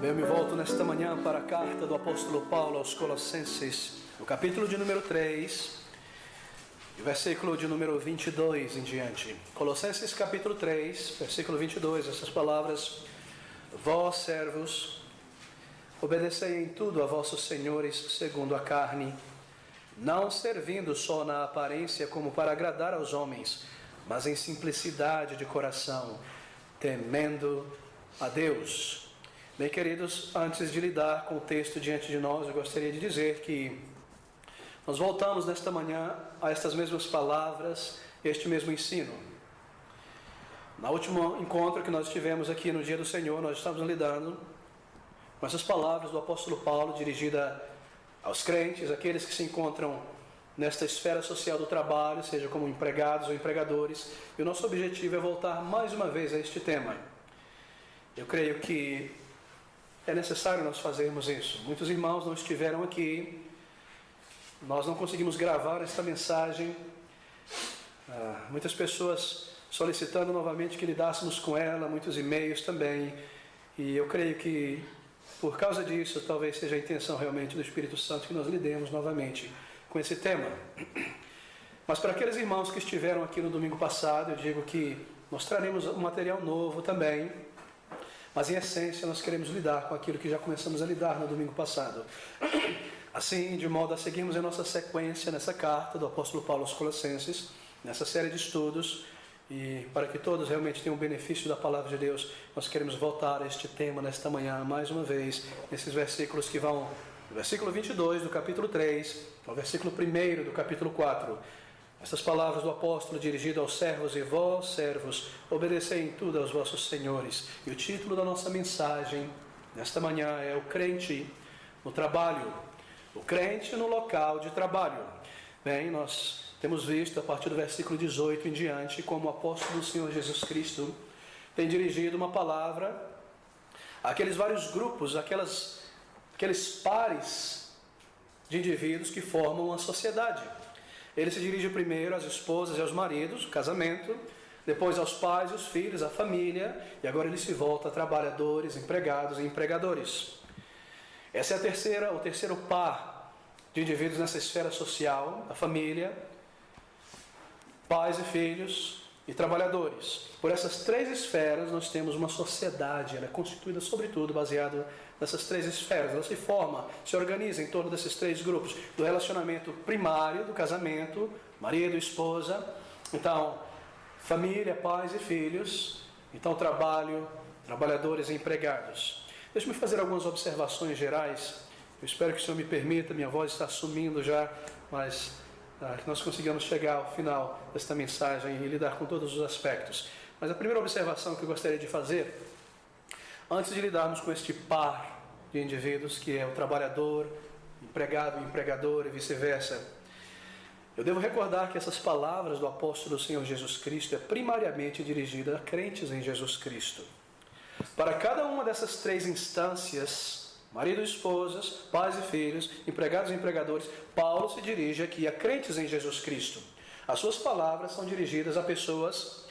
Eu me volto nesta manhã para a carta do apóstolo Paulo aos Colossenses, no capítulo de número 3, e versículo de número 22 em diante. Colossenses capítulo 3, versículo 22, essas palavras: Vós, servos, obedecei em tudo a vossos senhores segundo a carne, não servindo só na aparência como para agradar aos homens, mas em simplicidade de coração, temendo a Deus. Bem, queridos, antes de lidar com o texto diante de nós, eu gostaria de dizer que nós voltamos nesta manhã a estas mesmas palavras, este mesmo ensino. No último encontro que nós tivemos aqui no Dia do Senhor, nós estávamos lidando com essas palavras do apóstolo Paulo, dirigida aos crentes, aqueles que se encontram nesta esfera social do trabalho, seja como empregados ou empregadores, e o nosso objetivo é voltar mais uma vez a este tema. Eu creio que é necessário nós fazermos isso. Muitos irmãos não estiveram aqui, nós não conseguimos gravar esta mensagem, muitas pessoas solicitando novamente que lidássemos com ela, muitos e-mails também, e eu creio que por causa disso talvez seja a intenção realmente do Espírito Santo que nós lidemos novamente com esse tema. Mas para aqueles irmãos que estiveram aqui no domingo passado, eu digo que nós traremos um material novo também, mas em essência nós queremos lidar com aquilo que já começamos a lidar no domingo passado. Assim, de modo a seguirmos a nossa sequência nessa carta do apóstolo Paulo aos Colossenses, nessa série de estudos, e para que todos realmente tenham o benefício da palavra de Deus, nós queremos voltar a este tema nesta manhã, mais uma vez, nesses versículos que vão do versículo 22 do capítulo 3 ao versículo 1 do capítulo 4. Essas palavras do apóstolo dirigidas aos servos: e vós, servos, obedecei em tudo aos vossos senhores. E o título da nossa mensagem nesta manhã é o crente no trabalho, o crente no local de trabalho. Bem, nós temos visto a partir do versículo 18 em diante como o apóstolo do Senhor Jesus Cristo tem dirigido uma palavra àqueles vários grupos, aqueles pares de indivíduos que formam uma sociedade. Ele se dirige primeiro às esposas e aos maridos, o casamento, depois aos pais e os filhos, a família, e agora ele se volta a trabalhadores, empregados e empregadores. Essa é o terceiro par de indivíduos nessa esfera social, a família, pais e filhos e trabalhadores. Por essas três esferas nós temos uma sociedade, ela é constituída sobretudo baseado nessas três esferas. Ela se forma, se organiza em torno desses três grupos, do relacionamento primário, do casamento, marido, esposa, então família, pais e filhos, então trabalho, trabalhadores e empregados. Deixe-me fazer algumas observações gerais. Eu espero que o Senhor me permita, minha voz está sumindo já, mas que nós consigamos chegar ao final desta mensagem e lidar com todos os aspectos. Mas a primeira observação que eu gostaria de fazer, antes de lidarmos com este par de indivíduos, que é o trabalhador, empregado e empregador e vice-versa, eu devo recordar que essas palavras do apóstolo do Senhor Jesus Cristo é primariamente dirigida a crentes em Jesus Cristo. Para cada uma dessas três instâncias, marido e esposas, pais e filhos, empregados e empregadores, Paulo se dirige aqui a crentes em Jesus Cristo. As suas palavras são dirigidas a pessoas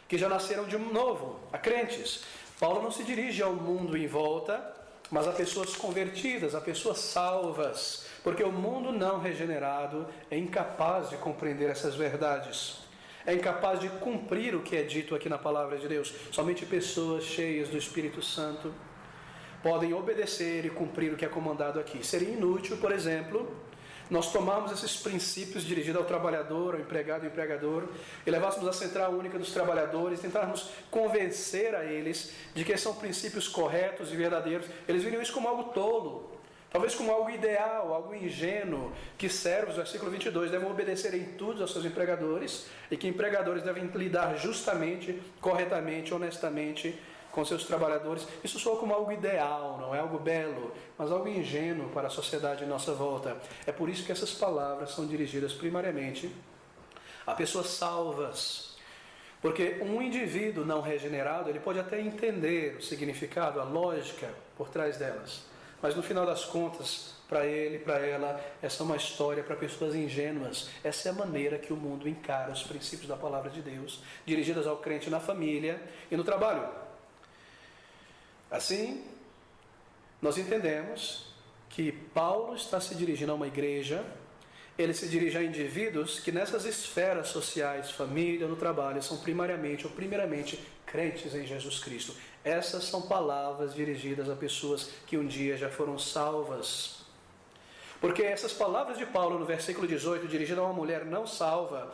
que já nasceram de novo, a crentes. Paulo não se dirige ao mundo em volta, mas a pessoas convertidas, a pessoas salvas, porque o mundo não regenerado é incapaz de compreender essas verdades. É incapaz de cumprir o que é dito aqui na palavra de Deus. Somente pessoas cheias do Espírito Santo podem obedecer e cumprir o que é comandado aqui. Seria inútil, por exemplo, nós tomarmos esses princípios dirigidos ao trabalhador, ao empregado e empregador, e levássemos a central única dos trabalhadores, tentarmos convencer a eles de que são princípios corretos e verdadeiros. Eles veriam isso como algo tolo, talvez como algo ideal, algo ingênuo, que servos, versículo 22, devem obedecer em tudo aos seus empregadores, e que empregadores devem lidar justamente, corretamente, honestamente com seus trabalhadores. Isso soa como algo ideal, não é algo belo, mas algo ingênuo para a sociedade em nossa volta. É por isso que essas palavras são dirigidas primariamente a pessoas salvas. Porque um indivíduo não regenerado, ele pode até entender o significado, a lógica por trás delas, mas no final das contas, para ele, para ela, essa é uma história para pessoas ingênuas. Essa é a maneira que o mundo encara os princípios da palavra de Deus, dirigidas ao crente na família e no trabalho. Assim, nós entendemos que Paulo está se dirigindo a uma igreja, ele se dirige a indivíduos que nessas esferas sociais, família, no trabalho, são primariamente ou primeiramente crentes em Jesus Cristo. Essas são palavras dirigidas a pessoas que um dia já foram salvas. Porque essas palavras de Paulo no versículo 18, dirigidas a uma mulher não salva,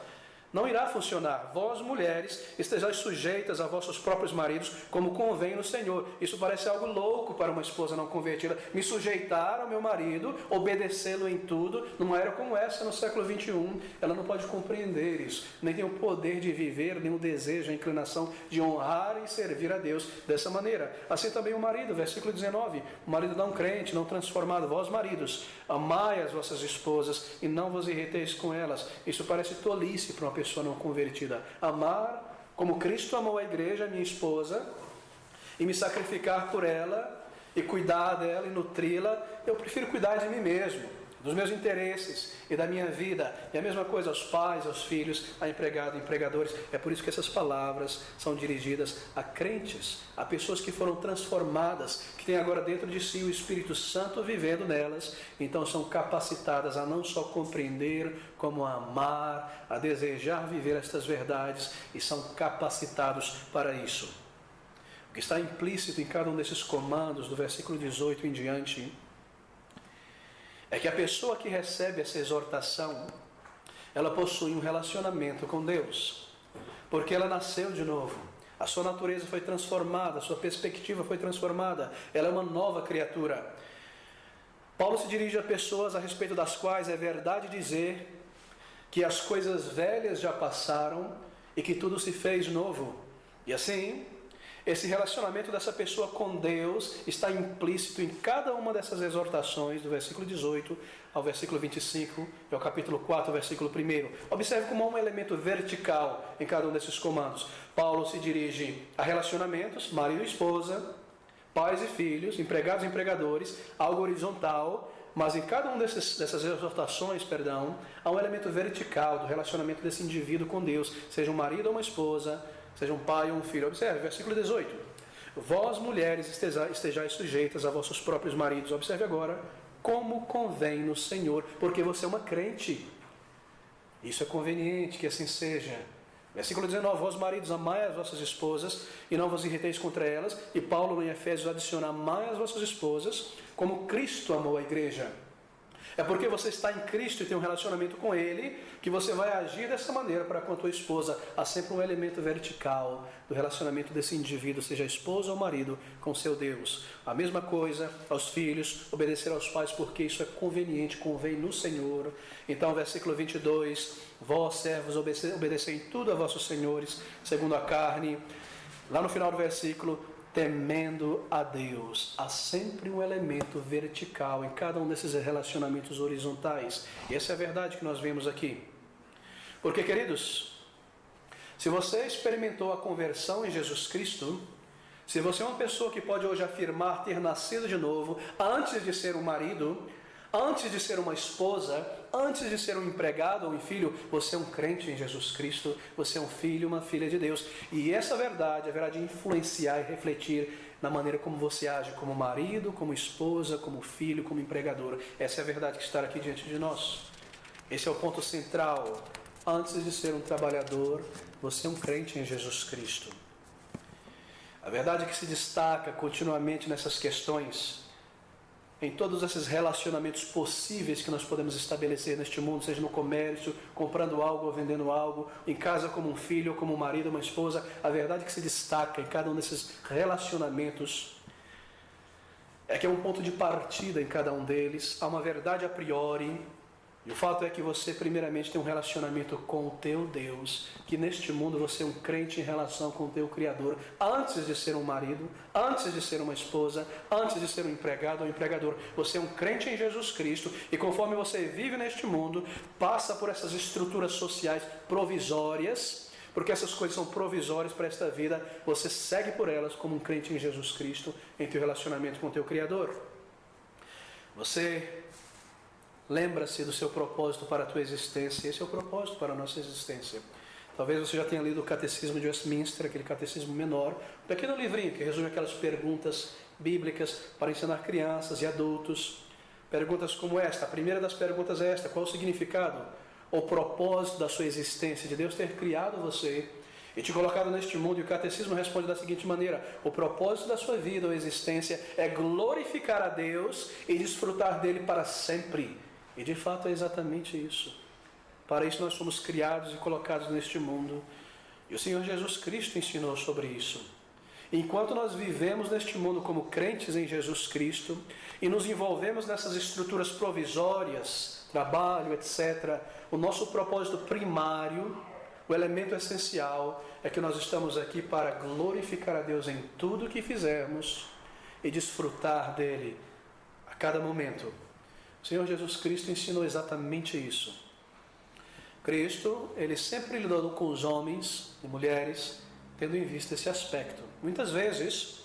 não irá funcionar. Vós, mulheres, estejais sujeitas a vossos próprios maridos, como convém no Senhor. Isso parece algo louco para uma esposa não convertida. Me sujeitar ao meu marido, obedecê-lo em tudo. Numa era como essa, no século 21, ela não pode compreender isso. Nem tem o poder de viver, nem o desejo, a inclinação de honrar e servir a Deus dessa maneira. Assim também o marido, versículo 19. O marido não crente, não transformado. Vós, maridos, amai as vossas esposas e não vos irriteis com elas. Isso parece tolice para uma pessoa não convertida. Amar como Cristo amou a igreja, minha esposa, e me sacrificar por ela, e cuidar dela e nutri-la, eu prefiro cuidar de mim mesmo, dos meus interesses e da minha vida. E a mesma coisa aos pais, aos filhos, a empregado, empregadores. É por isso que essas palavras são dirigidas a crentes, a pessoas que foram transformadas, que têm agora dentro de si o Espírito Santo vivendo nelas, então são capacitadas a não só compreender, como a amar, a desejar viver estas verdades, e são capacitados para isso. O que está implícito em cada um desses comandos, do versículo 18 em diante, é que a pessoa que recebe essa exortação, ela possui um relacionamento com Deus, porque ela nasceu de novo, a sua natureza foi transformada, a sua perspectiva foi transformada, ela é uma nova criatura. Paulo se dirige a pessoas a respeito das quais é verdade dizer que as coisas velhas já passaram e que tudo se fez novo. E assim, esse relacionamento dessa pessoa com Deus está implícito em cada uma dessas exortações, do versículo 18 ao versículo 25, e ao capítulo 4, versículo 1. Observe como há um elemento vertical em cada um desses comandos. Paulo se dirige a relacionamentos, marido e esposa, pais e filhos, empregados e empregadores, algo horizontal, mas em cada uma dessas exortações, há um elemento vertical do relacionamento desse indivíduo com Deus, seja um marido ou uma esposa, seja um pai ou um filho. Observe, versículo 18. Vós, mulheres, estejais sujeitas a vossos próprios maridos. Observe agora, como convém no Senhor, porque você é uma crente. Isso é conveniente que assim seja. Versículo 19. Vós, maridos, amai as vossas esposas e não vos irriteis contra elas. E Paulo, em Efésios, adiciona: amai as vossas esposas como Cristo amou a igreja. É porque você está em Cristo e tem um relacionamento com Ele que você vai agir dessa maneira para com a tua esposa. Há sempre um elemento vertical do relacionamento desse indivíduo, seja a esposa ou o marido, com seu Deus. A mesma coisa aos filhos, obedecer aos pais, porque isso é conveniente, convém no Senhor. Então, versículo 22, vós, servos, obedecei tudo a vossos senhores, segundo a carne. Lá no final do versículo, temendo a Deus. Há sempre um elemento vertical em cada um desses relacionamentos horizontais. E essa é a verdade que nós vemos aqui. Porque, queridos, se você experimentou a conversão em Jesus Cristo, se você é uma pessoa que pode hoje afirmar ter nascido de novo, antes de ser um marido, antes de ser uma esposa, antes de ser um empregado ou um filho, você é um crente em Jesus Cristo, você é um filho, uma filha de Deus. E essa verdade haverá de influenciar e refletir na maneira como você age como marido, como esposa, como filho, como empregador. Essa é a verdade que está aqui diante de nós. Esse é o ponto central. Antes de ser um trabalhador, você é um crente em Jesus Cristo. A verdade que se destaca continuamente nessas questões, em todos esses relacionamentos possíveis que nós podemos estabelecer neste mundo, seja no comércio, comprando algo ou vendendo algo, em casa como um filho, como um marido, uma esposa, a verdade que se destaca em cada um desses relacionamentos é que é um ponto de partida em cada um deles, há uma verdade a priori, e o fato é que você primeiramente tem um relacionamento com o teu Deus, que neste mundo você é um crente em relação com o teu Criador, antes de ser um marido, antes de ser uma esposa, antes de ser um empregado ou empregador. Você é um crente em Jesus Cristo, e conforme você vive neste mundo, passa por essas estruturas sociais provisórias, porque essas coisas são provisórias para esta vida, você segue por elas como um crente em Jesus Cristo, em teu relacionamento com o teu Criador. Você lembra-se do seu propósito para a tua existência. Esse é o propósito para a nossa existência. Talvez você já tenha lido o Catecismo de Westminster, aquele catecismo menor, um pequeno livrinho que resume aquelas perguntas bíblicas para ensinar crianças e adultos. Perguntas como esta. A primeira das perguntas é esta: qual o significado ou propósito da sua existência, de Deus ter criado você e te colocado neste mundo? E o catecismo responde da seguinte maneira: o propósito da sua vida ou existência é glorificar a Deus e desfrutar dele para sempre. E de fato é exatamente isso. Para isso nós fomos criados e colocados neste mundo. E o Senhor Jesus Cristo ensinou sobre isso. Enquanto nós vivemos neste mundo como crentes em Jesus Cristo e nos envolvemos nessas estruturas provisórias, trabalho, etc., o nosso propósito primário, o elemento essencial, é que nós estamos aqui para glorificar a Deus em tudo o que fizermos e desfrutar dele a cada momento. O Senhor Jesus Cristo ensinou exatamente isso. Cristo, ele sempre lidou com os homens e mulheres, tendo em vista esse aspecto. Muitas vezes,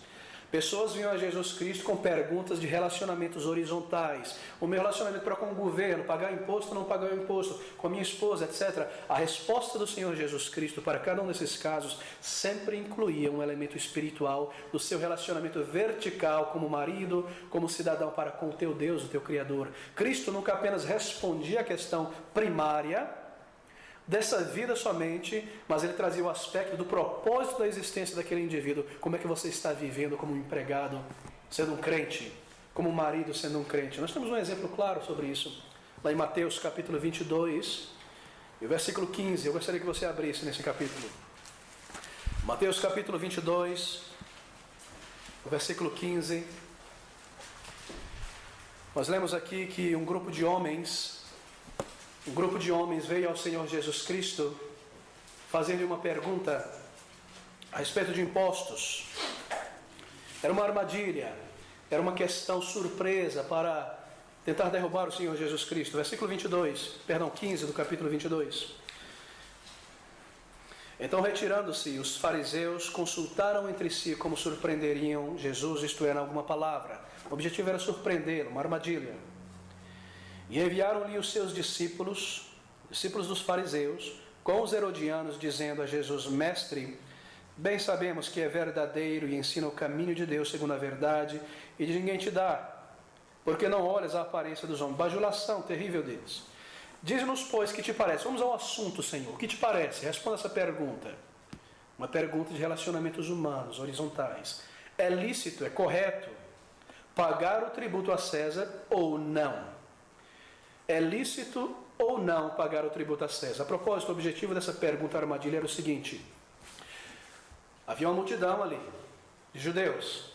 pessoas vinham a Jesus Cristo com perguntas de relacionamentos horizontais. O meu relacionamento para com o governo, pagar imposto ou não pagar imposto, com a minha esposa, etc. A resposta do Senhor Jesus Cristo para cada um desses casos sempre incluía um elemento espiritual do seu relacionamento vertical como marido, como cidadão para com o teu Deus, o teu Criador. Cristo nunca apenas respondia à questão primária dessa vida somente, mas ele trazia o aspecto do propósito da existência daquele indivíduo. Como é que você está vivendo como um empregado, sendo um crente, como um marido, sendo um crente? Nós temos um exemplo claro sobre isso, lá em Mateus capítulo 22, e o versículo 15, eu gostaria que você abrisse nesse capítulo. Mateus capítulo 22, o versículo 15. Nós lemos aqui que um grupo de homens veio ao Senhor Jesus Cristo fazendo uma pergunta a respeito de impostos. Era uma armadilha, era uma questão surpresa para tentar derrubar o Senhor Jesus Cristo. Versículo 15 do capítulo 22. Então, retirando-se, os fariseus consultaram entre si como surpreenderiam Jesus, isto é, em alguma palavra. O objetivo era surpreendê-lo, uma armadilha. E enviaram-lhe os seus discípulos dos fariseus, com os herodianos, dizendo a Jesus: Mestre, bem sabemos que é verdadeiro e ensina o caminho de Deus segundo a verdade, e de ninguém te dá, porque não olhas a aparência dos homens. Bajulação terrível deles. Diz-nos, pois, que te parece? Vamos ao assunto, Senhor. O que te parece? Responda essa pergunta. Uma pergunta de relacionamentos humanos, horizontais. É lícito, é correto pagar o tributo a César ou não? É lícito ou não pagar o tributo a César? A propósito, o objetivo dessa pergunta armadilha era o seguinte: havia uma multidão ali de judeus,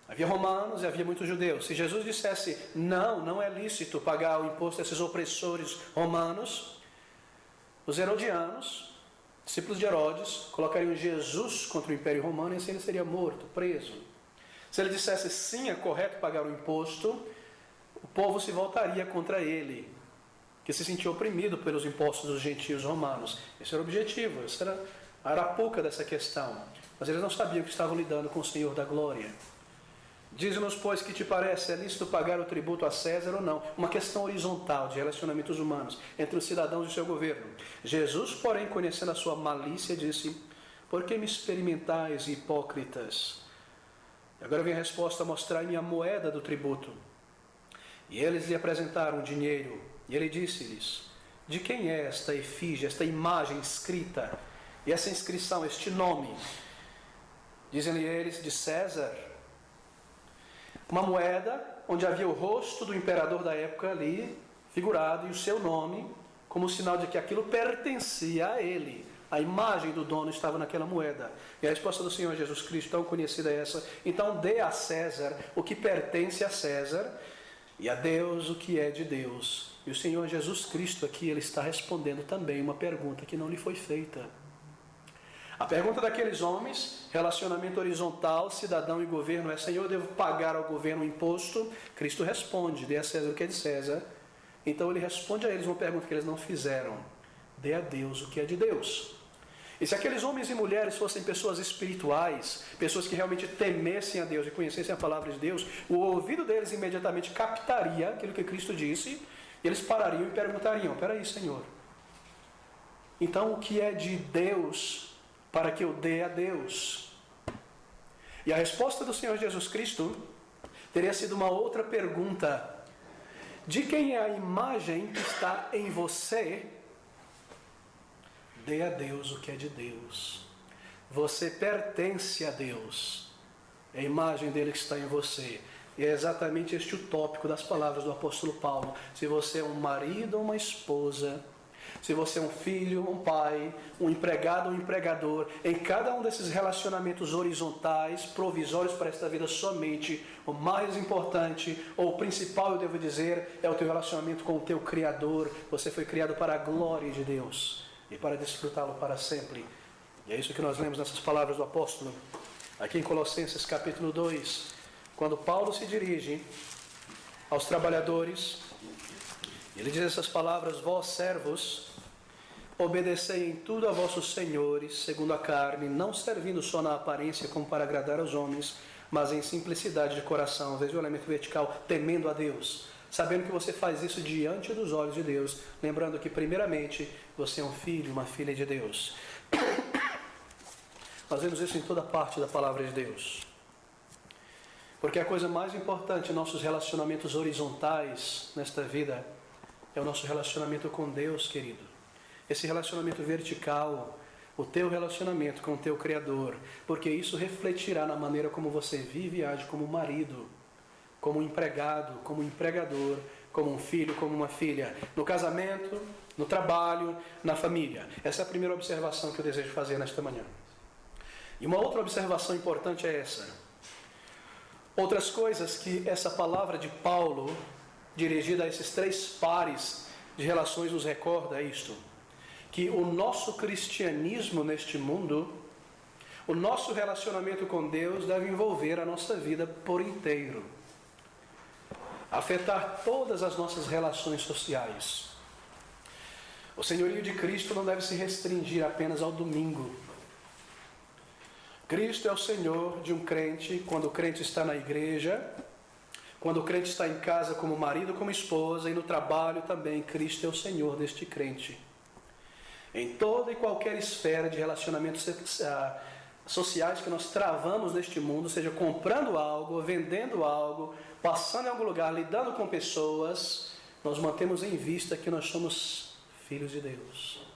havia romanos e havia muitos judeus. Se Jesus dissesse não é lícito pagar o imposto a esses opressores romanos, os herodianos, discípulos de Herodes, colocariam Jesus contra o Império Romano e assim ele seria morto, preso. Se ele dissesse sim, é correto pagar o imposto, o povo se voltaria contra ele, que se sentia oprimido pelos impostos dos gentios romanos. Esse era o objetivo, essa era a arapuca dessa questão. Mas eles não sabiam que estavam lidando com o Senhor da Glória. Diz-nos, pois, que te parece, é lícito pagar o tributo a César ou não? Uma questão horizontal de relacionamentos humanos entre os cidadãos e o seu governo. Jesus, porém, conhecendo a sua malícia, disse: por que me experimentais, hipócritas? E agora vem a resposta: mostrai-me a moeda do tributo. E eles lhe apresentaram o dinheiro. E ele disse-lhes: de quem é esta efígie, esta imagem escrita? E essa inscrição, este nome? Dizem-lhe eles: de César. Uma moeda onde havia o rosto do imperador da época ali, figurado, e o seu nome, como sinal de que aquilo pertencia a ele. A imagem do dono estava naquela moeda. E a resposta do Senhor Jesus Cristo, tão conhecida é essa: então dê a César o que pertence a César, e a Deus o que é de Deus. E o Senhor Jesus Cristo aqui, ele está respondendo também uma pergunta que não lhe foi feita. A pergunta daqueles homens, relacionamento horizontal, cidadão e governo, é: Senhor, eu devo pagar ao governo um imposto? Cristo responde: dê a César o que é de César. Então ele responde a eles uma pergunta que eles não fizeram: dê a Deus o que é de Deus. E se aqueles homens e mulheres fossem pessoas espirituais, pessoas que realmente temessem a Deus e conhecessem a palavra de Deus, o ouvido deles imediatamente captaria aquilo que Cristo disse, e eles parariam e perguntariam: peraí, Senhor, então o que é de Deus para que eu dê a Deus? E a resposta do Senhor Jesus Cristo teria sido uma outra pergunta. De quem é a imagem que está em você? Dê a Deus o que é de Deus. Você pertence a Deus. É a imagem dele que está em você. E é exatamente este o tópico das palavras do apóstolo Paulo. Se você é um marido ou uma esposa, se você é um filho, um pai, um empregado ou um empregador, em cada um desses relacionamentos horizontais, provisórios para esta vida somente, o mais importante, ou o principal, eu devo dizer, é o teu relacionamento com o teu Criador. Você foi criado para a glória de Deus e para desfrutá-lo para sempre. E é isso que nós lemos nessas palavras do apóstolo, aqui em Colossenses capítulo 2, quando Paulo se dirige aos trabalhadores, ele diz essas palavras: vós servos, obedecei em tudo a vossos senhores, segundo a carne, não servindo só na aparência como para agradar aos homens, mas em simplicidade de coração, veja o elemento vertical, temendo a Deus, sabendo que você faz isso diante dos olhos de Deus, lembrando que primeiramente você é um filho, uma filha de Deus. Nós vemos isso em toda parte da palavra de Deus. Porque a coisa mais importante em nossos relacionamentos horizontais nesta vida é o nosso relacionamento com Deus, querido. Esse relacionamento vertical, o teu relacionamento com o teu Criador, porque isso refletirá na maneira como você vive e age como marido, como empregado, como empregador, como um filho, como uma filha, no casamento, no trabalho, na família. Essa é a primeira observação que eu desejo fazer nesta manhã. E uma outra observação importante é essa. Outras coisas que essa palavra de Paulo, dirigida a esses três pares de relações, nos recorda é isto: que o nosso cristianismo neste mundo, o nosso relacionamento com Deus deve envolver a nossa vida por inteiro, afetar todas as nossas relações sociais. O senhorio de Cristo não deve se restringir apenas ao domingo. Cristo é o Senhor de um crente quando o crente está na igreja, quando o crente está em casa como marido, como esposa, e no trabalho também. Cristo é o Senhor deste crente. Em toda e qualquer esfera de relacionamentos sociais que nós travamos neste mundo, seja comprando algo, vendendo algo, passando em algum lugar, lidando com pessoas, nós mantemos em vista que nós somos filhos de Deus.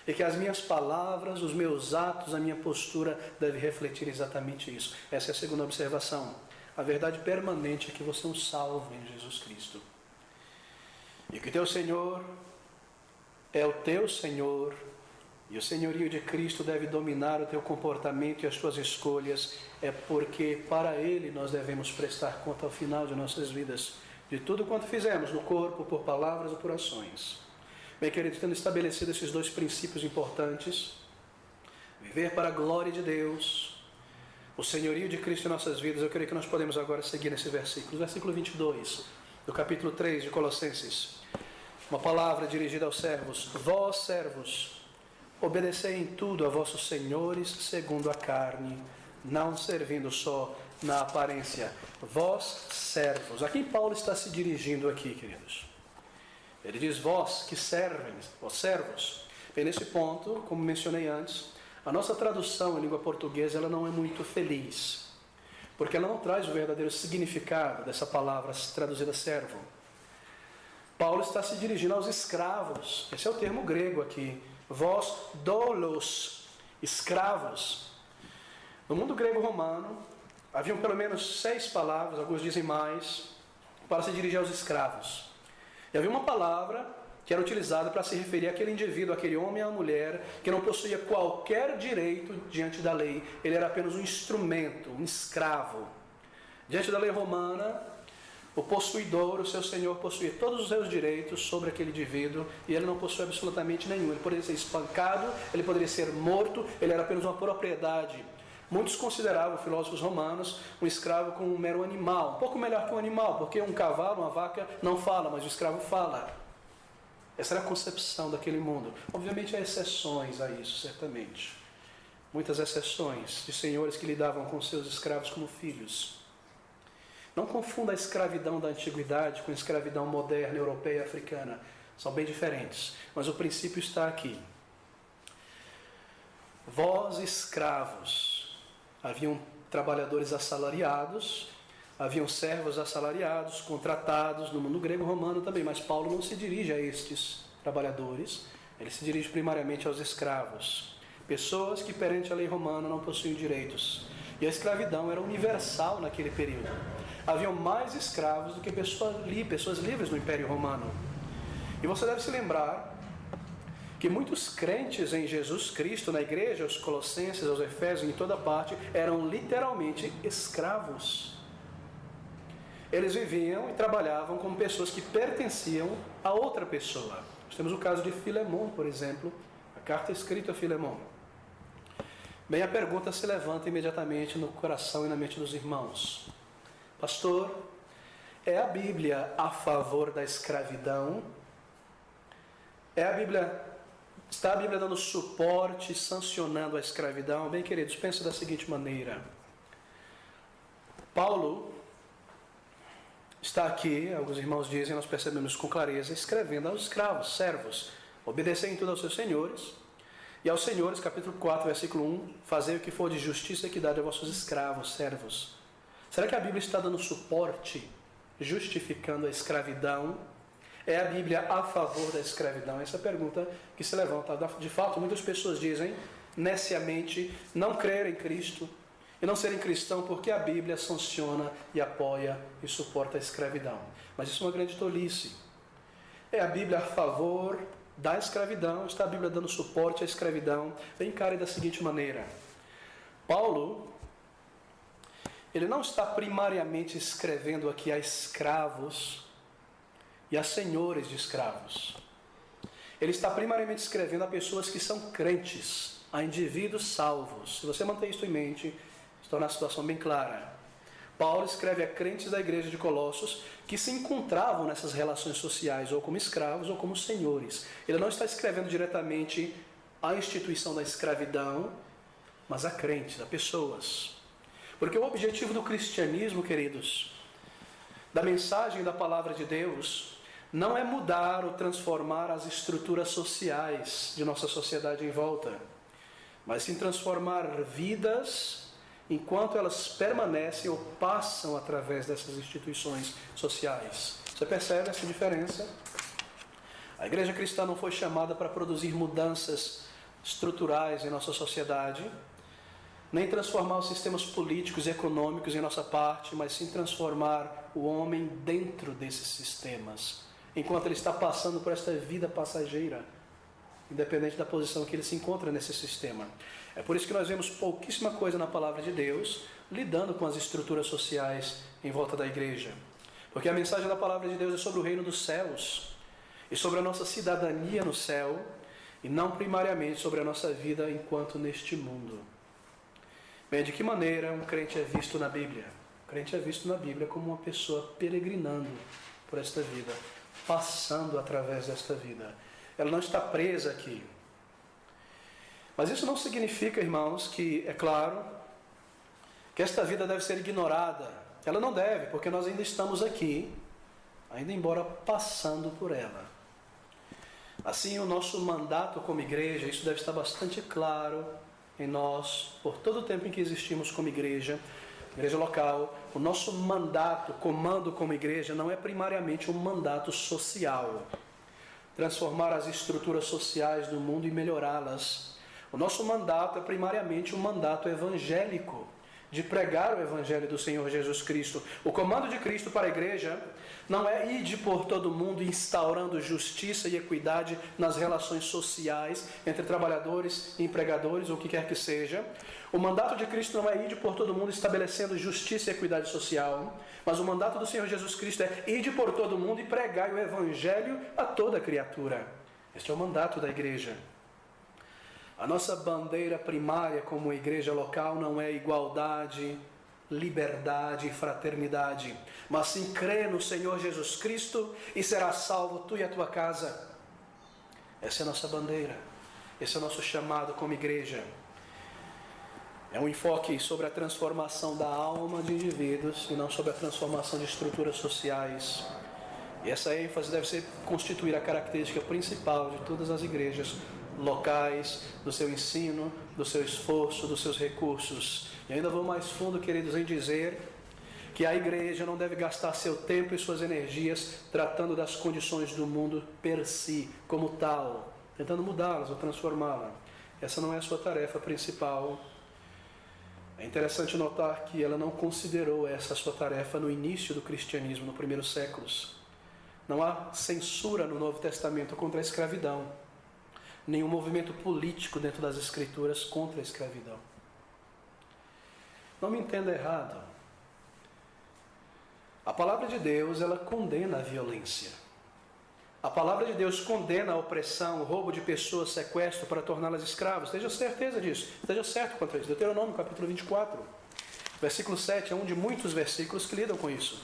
E que as minhas palavras, os meus atos, a minha postura deve refletir exatamente isso. Essa é a segunda observação. A verdade permanente é que você é um salvo em Jesus Cristo. E que teu Senhor é o teu Senhor, e o senhorio de Cristo deve dominar o teu comportamento e as tuas escolhas, é porque para Ele nós devemos prestar conta ao final de nossas vidas, de tudo quanto fizemos no corpo, por palavras ou por ações. Bem, querido, tendo estabelecido esses dois princípios importantes, viver para a glória de Deus, o senhorio de Cristo em nossas vidas, eu creio que nós podemos agora seguir nesse versículo. Versículo 22, do capítulo 3 de Colossenses. Uma palavra dirigida aos servos. Vós, servos, obedecei em tudo a vossos senhores segundo a carne, não servindo só na aparência. Vós, servos. A quem Paulo está se dirigindo aqui, queridos? Ele diz: vós que servem, vós servos. Bem, nesse ponto, como mencionei antes, a nossa tradução em língua portuguesa ela não é muito feliz, porque ela não traz o verdadeiro significado dessa palavra traduzida servo. Paulo está se dirigindo aos escravos. Esse é o termo grego aqui. Vós, doulos, escravos. No mundo grego romano, haviam pelo menos 6 palavras, alguns dizem mais, para se dirigir aos escravos. E havia uma palavra que era utilizada para se referir àquele indivíduo, aquele homem ou mulher, que não possuía qualquer direito diante da lei. Ele era apenas um instrumento, um escravo. Diante da lei romana, o possuidor, o seu senhor, possuía todos os seus direitos sobre aquele indivíduo e ele não possuía absolutamente nenhum. Ele poderia ser espancado, ele poderia ser morto, ele era apenas uma propriedade. Muitos consideravam, filósofos romanos, um escravo como um mero animal, um pouco melhor que um animal, porque um cavalo, uma vaca não fala, mas o escravo fala. Essa era a concepção daquele mundo. Obviamente há exceções a isso, certamente. Muitas exceções de senhores que lidavam com seus escravos como filhos. Não confunda a escravidão da antiguidade com a escravidão moderna, europeia e africana. São bem diferentes, mas o princípio está aqui. Vós, escravos, haviam trabalhadores assalariados, Haviam servos assalariados, contratados no mundo grego e romano também, mas Paulo não se dirige a estes trabalhadores, ele se dirige primariamente aos escravos, pessoas que perante a lei romana não possuíam direitos. E a escravidão era universal naquele período. Haviam mais escravos do que pessoas livres no Império Romano. E você deve se lembrar que muitos crentes em Jesus Cristo, na igreja, os Colossenses, os Efésios, em toda parte, eram literalmente escravos. Eles viviam e trabalhavam como pessoas que pertenciam a outra pessoa. Nós temos o caso de Filemon, por exemplo, a carta escrita a Filemon. Bem, a pergunta se levanta imediatamente no coração e na mente dos irmãos. Pastor, é a Bíblia a favor da escravidão? Está a Bíblia dando suporte, sancionando a escravidão? Bem, queridos, pense da seguinte maneira. Paulo está aqui, alguns irmãos dizem, nós percebemos com clareza, escrevendo aos escravos, servos, obedecem tudo aos seus senhores, e aos senhores, capítulo 4, versículo 1, fazei o que for de justiça e equidade a vossos escravos, servos. Será que a Bíblia está dando suporte, justificando a escravidão? É a Bíblia a favor da escravidão? Essa é a pergunta que se levanta. De fato, muitas pessoas dizem, neciamente, não crer em Cristo e não serem cristão porque a Bíblia sanciona e apoia e suporta a escravidão. Mas isso é uma grande tolice. É a Bíblia a favor da escravidão? Está a Bíblia dando suporte à escravidão? Encare da seguinte maneira. Paulo, ele não está primariamente escrevendo aqui a escravos e a senhores de escravos. Ele está primariamente escrevendo a pessoas que são crentes, a indivíduos salvos. Se você manter isso em mente, se torna a situação bem clara. Paulo escreve a crentes da igreja de Colossos que se encontravam nessas relações sociais, ou como escravos ou como senhores. Ele não está escrevendo diretamente a instituição da escravidão, mas a crentes, a pessoas. Porque o objetivo do cristianismo, queridos, da mensagem da palavra de Deus, não é mudar ou transformar as estruturas sociais de nossa sociedade em volta, mas sim transformar vidas enquanto elas permanecem ou passam através dessas instituições sociais. Você percebe essa diferença? A igreja cristã não foi chamada para produzir mudanças estruturais em nossa sociedade, nem transformar os sistemas políticos e econômicos em nossa parte, mas sim transformar o homem dentro desses sistemas, enquanto ele está passando por esta vida passageira, independente da posição que ele se encontra nesse sistema. É por isso que nós vemos pouquíssima coisa na palavra de Deus lidando com as estruturas sociais em volta da igreja. Porque a mensagem da palavra de Deus é sobre o reino dos céus e sobre a nossa cidadania no céu, e não primariamente sobre a nossa vida enquanto neste mundo. Bem, de que maneira um crente é visto na Bíblia? O crente é visto na Bíblia como uma pessoa peregrinando por esta vida, passando através desta vida. Ela não está presa aqui. Mas isso não significa, irmãos, que, é claro, que esta vida deve ser ignorada. Ela não deve, porque nós ainda estamos aqui, ainda embora passando por ela. Assim, o nosso mandato como igreja, isso deve estar bastante claro em nós, por todo o tempo em que existimos como igreja local. O nosso mandato, comando como igreja, não é primariamente um mandato social, transformar as estruturas sociais do mundo e melhorá-las. O nosso mandato é primariamente um mandato evangélico, de pregar o evangelho do Senhor Jesus Cristo. O comando de Cristo para a igreja não é ide por todo mundo instaurando justiça e equidade nas relações sociais entre trabalhadores e empregadores, ou o que quer que seja. O mandato de Cristo não é ide por todo mundo estabelecendo justiça e equidade social, mas o mandato do Senhor Jesus Cristo é ide por todo mundo e pregai o evangelho a toda criatura. Este é o mandato da igreja. A nossa bandeira primária como igreja local não é igualdade, liberdade e fraternidade, mas sim crê no Senhor Jesus Cristo e serás salvo tu e a tua casa. Essa é a nossa bandeira, esse é o nosso chamado como igreja. É um enfoque sobre a transformação da alma de indivíduos e não sobre a transformação de estruturas sociais. E essa ênfase deve constituir a característica principal de todas as igrejas locais, do seu ensino, do seu esforço, dos seus recursos. E ainda vou mais fundo, queridos, em dizer que a igreja não deve gastar seu tempo e suas energias tratando das condições do mundo per si, como tal, tentando mudá-las ou transformá-la. Essa não é a sua tarefa principal. É interessante notar que ela não considerou essa sua tarefa no início do cristianismo, nos primeiros séculos. Não há censura no Novo Testamento contra a escravidão. Nenhum movimento político dentro das Escrituras contra a escravidão. Não me entenda errado. A palavra de Deus, ela condena a violência. A palavra de Deus condena a opressão, o roubo de pessoas, sequestro para torná-las escravas. Esteja certeza disso. Esteja certo quanto a isso. Deuteronômio capítulo 24, versículo 7 é um de muitos versículos que lidam com isso.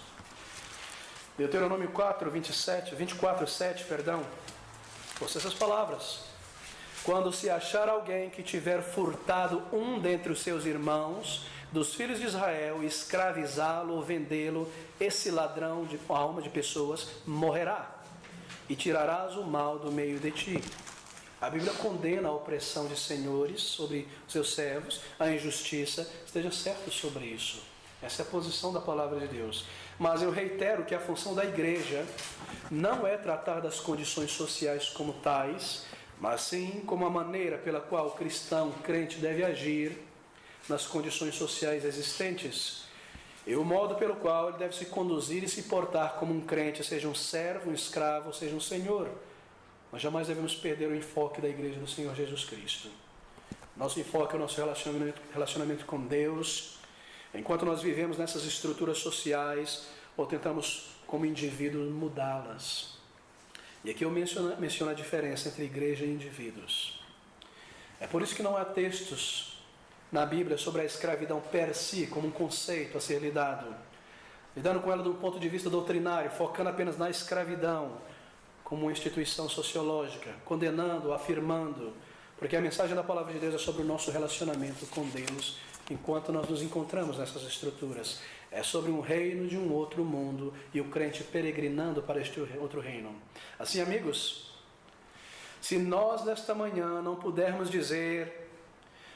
Deuteronômio 24, 7, ouça essas palavras. Quando se achar alguém que tiver furtado um dentre os seus irmãos, dos filhos de Israel, escravizá-lo ou vendê-lo, esse ladrão de alma de pessoas morrerá, e tirarás o mal do meio de ti. A Bíblia condena a opressão de senhores sobre seus servos, a injustiça. Esteja certo sobre isso. Essa é a posição da palavra de Deus. Mas eu reitero que a função da igreja não é tratar das condições sociais como tais, mas sim como a maneira pela qual o cristão, crente, deve agir nas condições sociais existentes, e o modo pelo qual ele deve se conduzir e se portar como um crente, seja um servo, um escravo, seja um senhor. Nós jamais devemos perder o enfoque da igreja do Senhor Jesus Cristo. Nosso enfoque é o nosso relacionamento com Deus, enquanto nós vivemos nessas estruturas sociais, ou tentamos, como indivíduos, mudá-las. E aqui eu menciono a diferença entre igreja e indivíduos. É por isso que não há textos na Bíblia sobre a escravidão per si, como um conceito a ser lidando com ela do ponto de vista doutrinário, focando apenas na escravidão como uma instituição sociológica, condenando, afirmando, porque a mensagem da palavra de Deus é sobre o nosso relacionamento com Deus enquanto nós nos encontramos nessas estruturas. É sobre um reino de um outro mundo e o crente peregrinando para este outro reino. Assim, amigos, se nós nesta manhã não pudermos dizer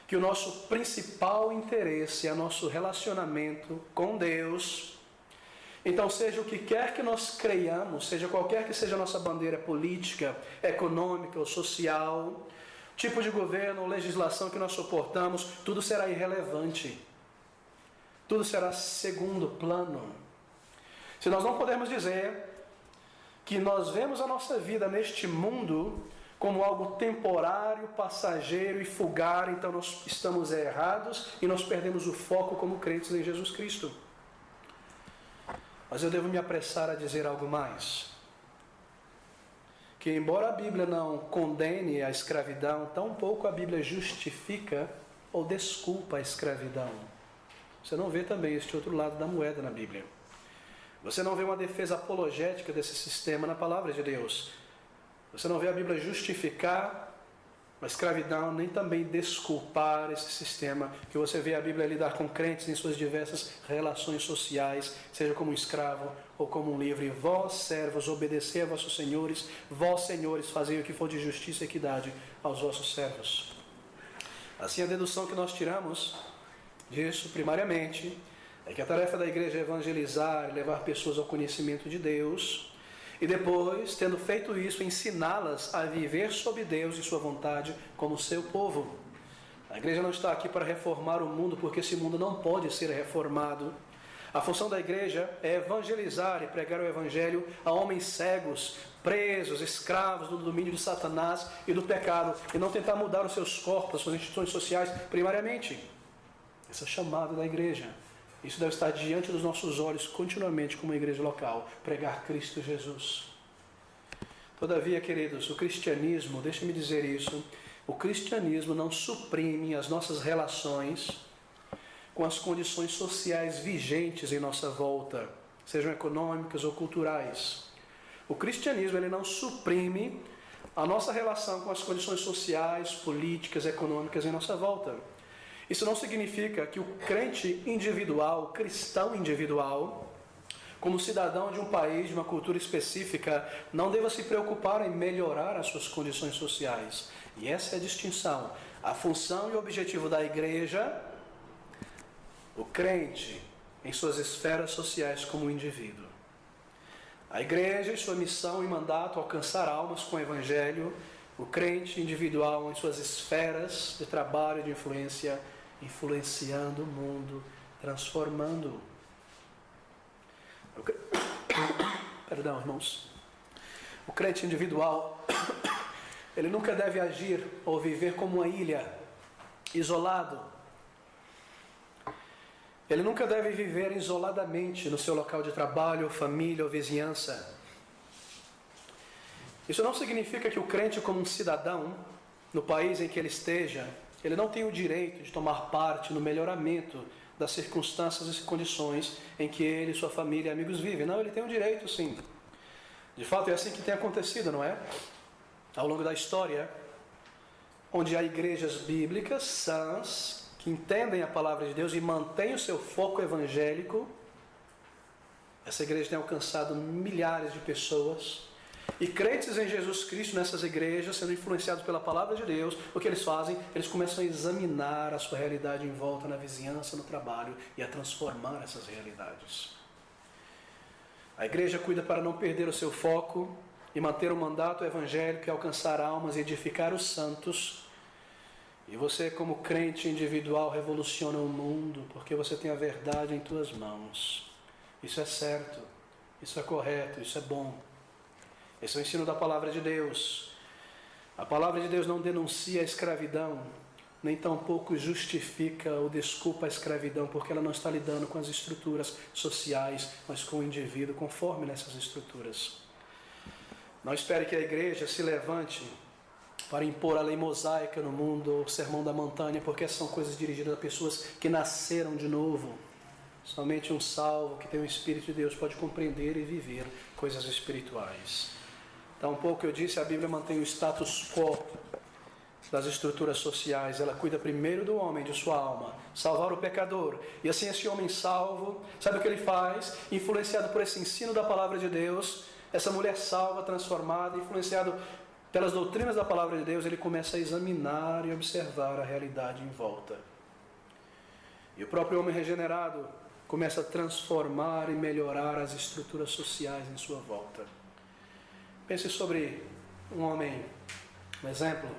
que o nosso principal interesse é nosso relacionamento com Deus, então seja o que quer que nós creiamos, seja qualquer que seja a nossa bandeira política, econômica ou social, tipo de governo ou legislação que nós suportamos, tudo será irrelevante. Tudo será segundo plano. Se nós não pudermos dizer que nós vemos a nossa vida neste mundo como algo temporário, passageiro e fugaz, então nós estamos errados e nós perdemos o foco como crentes em Jesus Cristo. Mas eu devo me apressar a dizer algo mais. Que embora a Bíblia não condene a escravidão, tampouco a Bíblia justifica ou desculpa a escravidão. Você não vê também este outro lado da moeda na Bíblia. Você não vê uma defesa apologética desse sistema na palavra de Deus. Você não vê a Bíblia justificar a escravidão, nem também desculpar esse sistema, que você vê a Bíblia lidar com crentes em suas diversas relações sociais, seja como um escravo ou como um livre. Vós, servos, obedecei a vossos senhores, vós, senhores, fazei o que for de justiça e equidade aos vossos servos. Assim, a dedução que nós tiramos disso, primariamente, é que a tarefa da igreja é evangelizar e levar pessoas ao conhecimento de Deus, e depois, tendo feito isso, ensiná-las a viver sob Deus e sua vontade como seu povo. A igreja não está aqui para reformar o mundo, porque esse mundo não pode ser reformado. A função da igreja é evangelizar e pregar o evangelho a homens cegos, presos, escravos do domínio de Satanás e do pecado, e não tentar mudar os seus corpos, as suas instituições sociais, primariamente. Esse é o chamado da igreja. Isso deve estar diante dos nossos olhos continuamente como igreja local, pregar Cristo Jesus. Todavia, queridos, o cristianismo, deixe-me dizer isso, o cristianismo não suprime as nossas relações com as condições sociais vigentes em nossa volta, sejam econômicas ou culturais. O cristianismo ele não suprime a nossa relação com as condições sociais, políticas, econômicas em nossa volta. Isso não significa que o crente individual, o cristão individual, como cidadão de um país, de uma cultura específica, não deva se preocupar em melhorar as suas condições sociais. E essa é a distinção. A função e o objetivo da igreja, o crente, em suas esferas sociais como indivíduo. A igreja, em sua missão e mandato, alcançar almas com o evangelho, o crente individual em suas esferas de trabalho e de influência, influenciando o mundo, transformando-o. Perdão, irmãos. O crente individual, ele nunca deve agir ou viver como uma ilha, isolado. Ele nunca deve viver isoladamente no seu local de trabalho, família ou vizinhança. Isso não significa que o crente, como um cidadão, no país em que ele esteja, ele não tem o direito de tomar parte no melhoramento das circunstâncias e condições em que ele, sua família e amigos vivem. Não, ele tem o direito, sim. De fato, é assim que tem acontecido, não é? Ao longo da história, onde há igrejas bíblicas sãs, que entendem a palavra de Deus e mantêm o seu foco evangélico, essa igreja tem alcançado milhares de pessoas. E crentes em Jesus Cristo nessas igrejas, sendo influenciados pela palavra de Deus, o que eles fazem? Eles começam a examinar a sua realidade em volta, na vizinhança, no trabalho, e a transformar essas realidades. A igreja cuida para não perder o seu foco e manter o mandato evangélico e alcançar almas e edificar os santos. E você, como crente individual, revoluciona o mundo, porque você tem a verdade em tuas mãos. Isso é certo, isso é correto, isso é bom. Esse é o ensino da palavra de Deus. A palavra de Deus não denuncia a escravidão, nem tampouco justifica ou desculpa a escravidão, porque ela não está lidando com as estruturas sociais, mas com o indivíduo, conforme nessas estruturas. Não espere que a igreja se levante para impor a lei mosaica no mundo, ou o sermão da montanha, porque essas são coisas dirigidas a pessoas que nasceram de novo. Somente um salvo que tem o Espírito de Deus pode compreender e viver coisas espirituais. Então, um pouco eu disse, a Bíblia mantém o status quo das estruturas sociais. Ela cuida primeiro do homem, de sua alma, salvar o pecador. E assim esse homem salvo, sabe o que ele faz? Influenciado por esse ensino da palavra de Deus, essa mulher salva, transformada, influenciado pelas doutrinas da palavra de Deus, ele começa a examinar e observar a realidade em volta. E o próprio homem regenerado começa a transformar e melhorar as estruturas sociais em sua volta. Pense sobre um homem, um exemplo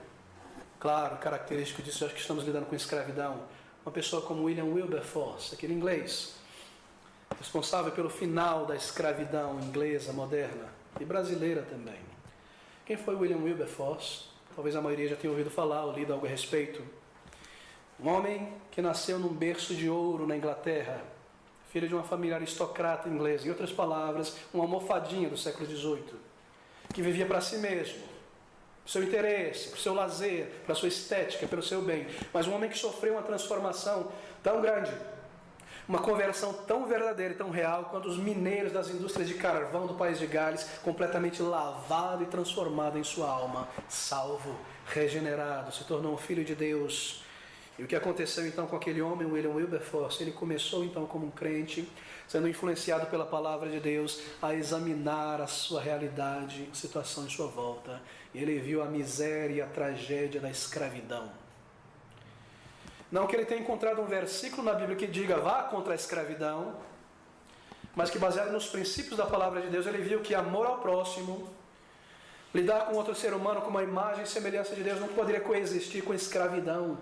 claro, característico disso, acho que estamos lidando com escravidão. Uma pessoa como William Wilberforce, aquele inglês, responsável pelo final da escravidão inglesa moderna e brasileira também. Quem foi William Wilberforce? Talvez a maioria já tenha ouvido falar ou lido algo a respeito. Um homem que nasceu num berço de ouro na Inglaterra, filho de uma família aristocrata inglesa, em outras palavras, uma almofadinha do século XVIII, que vivia para si mesmo, para o seu interesse, para o seu lazer, para a sua estética, pelo seu bem. Mas um homem que sofreu uma transformação tão grande, uma conversão tão verdadeira e tão real quanto os mineiros das indústrias de carvão do país de Gales, completamente lavado e transformado em sua alma, salvo, regenerado, se tornou um filho de Deus. E o que aconteceu então com aquele homem, William Wilberforce? Ele começou então como um crente, sendo influenciado pela palavra de Deus, a examinar a sua realidade, a situação em sua volta. E ele viu a miséria e a tragédia da escravidão. Não que ele tenha encontrado um versículo na Bíblia que diga vá contra a escravidão, mas que baseado nos princípios da palavra de Deus, ele viu que amor ao próximo, lidar com outro ser humano com uma imagem e semelhança de Deus, não poderia coexistir com a escravidão.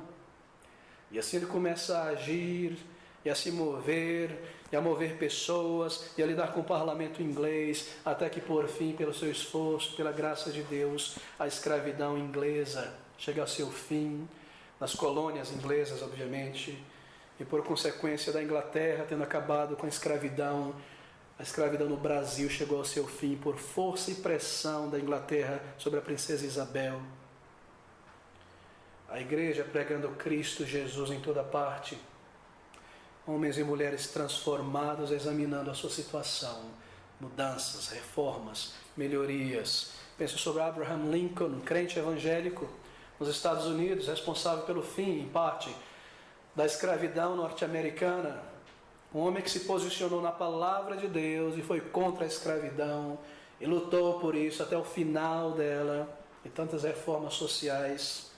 E assim ele começa a agir, e a se mover, e a mover pessoas, e a lidar com o parlamento inglês, até que por fim, pelo seu esforço, pela graça de Deus, a escravidão inglesa chega ao seu fim, nas colônias inglesas, obviamente, e por consequência da Inglaterra tendo acabado com a escravidão no Brasil chegou ao seu fim por força e pressão da Inglaterra sobre a princesa Isabel. A igreja pregando Cristo Jesus em toda parte, homens e mulheres transformados, examinando a sua situação, mudanças, reformas, melhorias. Pense sobre Abraham Lincoln, um crente evangélico nos Estados Unidos, responsável pelo fim, em parte, da escravidão norte-americana. Um homem que se posicionou na palavra de Deus e foi contra a escravidão e lutou por isso até o final dela, e tantas reformas sociais,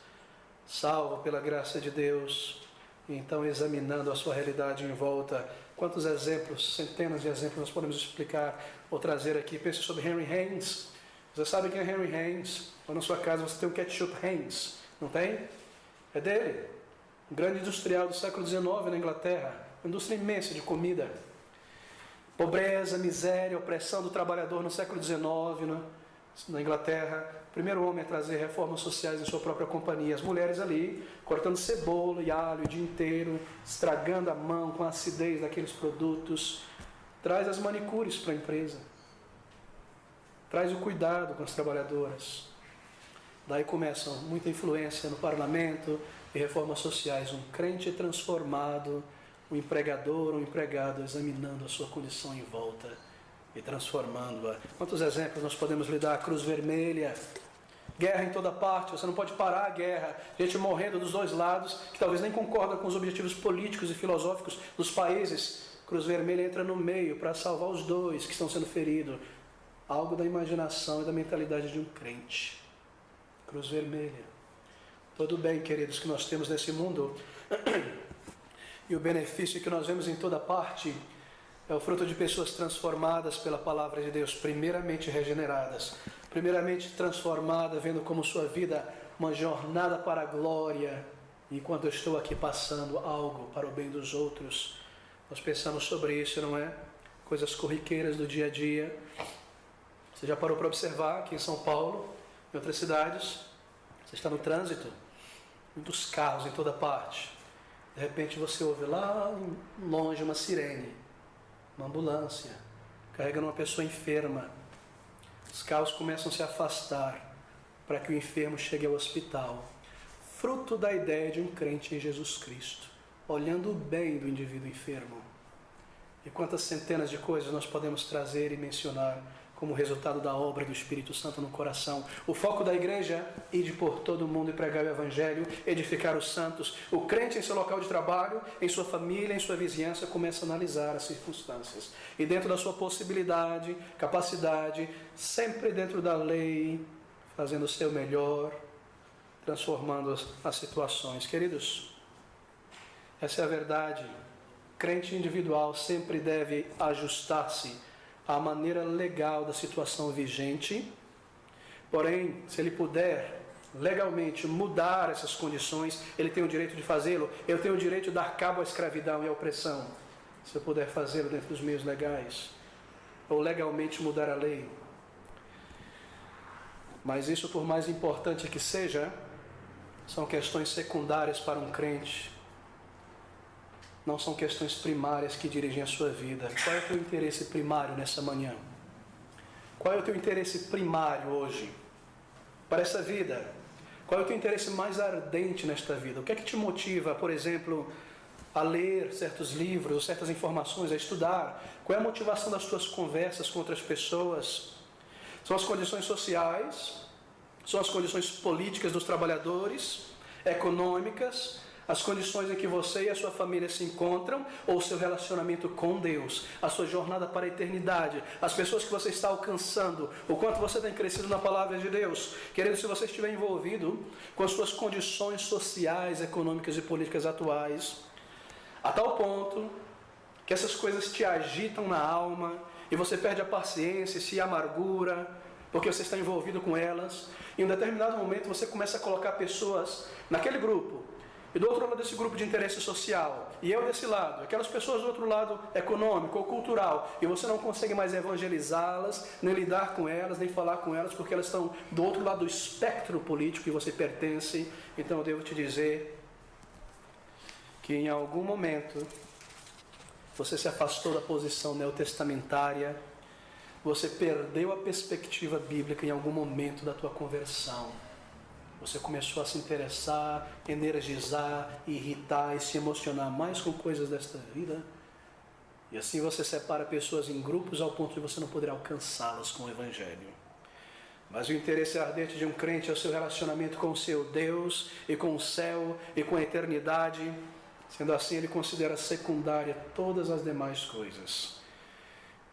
salvo pela graça de Deus, e então examinando a sua realidade em volta. Quantos exemplos, centenas de exemplos nós podemos explicar ou trazer aqui? Pense sobre Henry Heinz. Você sabe quem é Henry Heinz? Ou na sua casa você tem o ketchup Heinz, não tem? É dele. Um grande industrial do século XIX na Inglaterra. Uma indústria imensa de comida. Pobreza, miséria, opressão do trabalhador no século XIX, né? Na Inglaterra. O primeiro homem a trazer reformas sociais em sua própria companhia. As mulheres ali, cortando cebola e alho o dia inteiro, estragando a mão com a acidez daqueles produtos. Traz as manicures para a empresa. Traz o cuidado com as trabalhadoras. Daí começam muita influência no parlamento e reformas sociais. Um crente transformado, um empregador, um empregado examinando a sua condição em volta e transformando-a. Quantos exemplos nós podemos lhe dar? Cruz Vermelha, guerra em toda parte, você não pode parar a guerra, gente morrendo dos dois lados, que talvez nem concordam com os objetivos políticos e filosóficos dos países. Cruz Vermelha entra no meio para salvar os dois que estão sendo feridos. Algo da imaginação e da mentalidade de um crente. Cruz Vermelha. Tudo bem, queridos, que nós temos nesse mundo, e o benefício que nós vemos em toda parte é o fruto de pessoas transformadas pela palavra de Deus, primeiramente regeneradas, primeiramente transformadas, vendo como sua vida uma jornada para a glória, enquanto eu estou aqui passando algo para o bem dos outros. Nós pensamos sobre isso, não é? Coisas corriqueiras do dia a dia. Você já parou para observar aqui em São Paulo, em outras cidades, você está no trânsito, muitos carros em toda parte. De repente você ouve lá longe uma sirene, uma ambulância, carregando uma pessoa enferma. Os carros começam a se afastar para que o enfermo chegue ao hospital. Fruto da ideia de um crente em Jesus Cristo, olhando o bem do indivíduo enfermo. E quantas centenas de coisas nós podemos trazer e mencionar como resultado da obra do Espírito Santo no coração. O foco da igreja é ir por todo mundo e pregar o Evangelho, edificar os santos. O crente em seu local de trabalho, em sua família, em sua vizinhança, começa a analisar as circunstâncias. E dentro da sua possibilidade, capacidade, sempre dentro da lei, fazendo o seu melhor, transformando as situações. Queridos, essa é a verdade. O crente individual sempre deve ajustar-se à maneira legal da situação vigente. Porém, se ele puder legalmente mudar essas condições, ele tem o direito de fazê-lo. Eu tenho o direito de dar cabo à escravidão e à opressão, se eu puder fazê-lo dentro dos meios legais, ou legalmente mudar a lei. Mas isso, por mais importante que seja, são questões secundárias para um crente. Não são questões primárias que dirigem a sua vida. Qual é o teu interesse primário nessa manhã? Qual é o teu interesse primário hoje para essa vida? Qual é o teu interesse mais ardente nesta vida? O que é que te motiva, por exemplo, a ler certos livros, certas informações, a estudar? Qual é a motivação das tuas conversas com outras pessoas? São as condições sociais? São as condições políticas dos trabalhadores? Econômicas? As condições em que você e a sua família se encontram, ou o seu relacionamento com Deus, a sua jornada para a eternidade, as pessoas que você está alcançando, o quanto você tem crescido na palavra de Deus. Querido, se você estiver envolvido com as suas condições sociais, econômicas e políticas atuais, a tal ponto que essas coisas te agitam na alma e você perde a paciência, se amargura, porque você está envolvido com elas, e em um determinado momento você começa a colocar pessoas naquele grupo, e do outro lado desse grupo de interesse social, e eu desse lado, aquelas pessoas do outro lado econômico ou cultural, e você não consegue mais evangelizá-las, nem lidar com elas, nem falar com elas, porque elas estão do outro lado do espectro político que você pertence. Então eu devo te dizer que em algum momento você se afastou da posição neotestamentária, você perdeu a perspectiva bíblica em algum momento da tua conversão. Você começou a se interessar, energizar, irritar e se emocionar mais com coisas desta vida. E assim você separa pessoas em grupos ao ponto de você não poder alcançá-las com o Evangelho. Mas o interesse ardente de um crente é o seu relacionamento com o seu Deus e com o céu e com a eternidade. Sendo assim, ele considera secundária todas as demais coisas.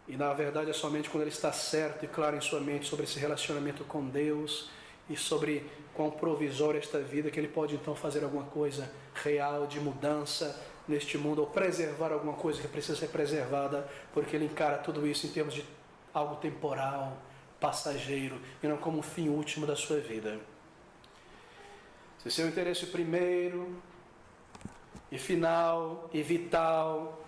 E na verdade é somente quando ele está certo e claro em sua mente sobre esse relacionamento com Deus e sobre quão provisória esta vida, que ele pode então fazer alguma coisa real de mudança neste mundo, ou preservar alguma coisa que precisa ser preservada, porque ele encara tudo isso em termos de algo temporal, passageiro, e não como um fim último da sua vida. Se seu interesse primeiro e final e vital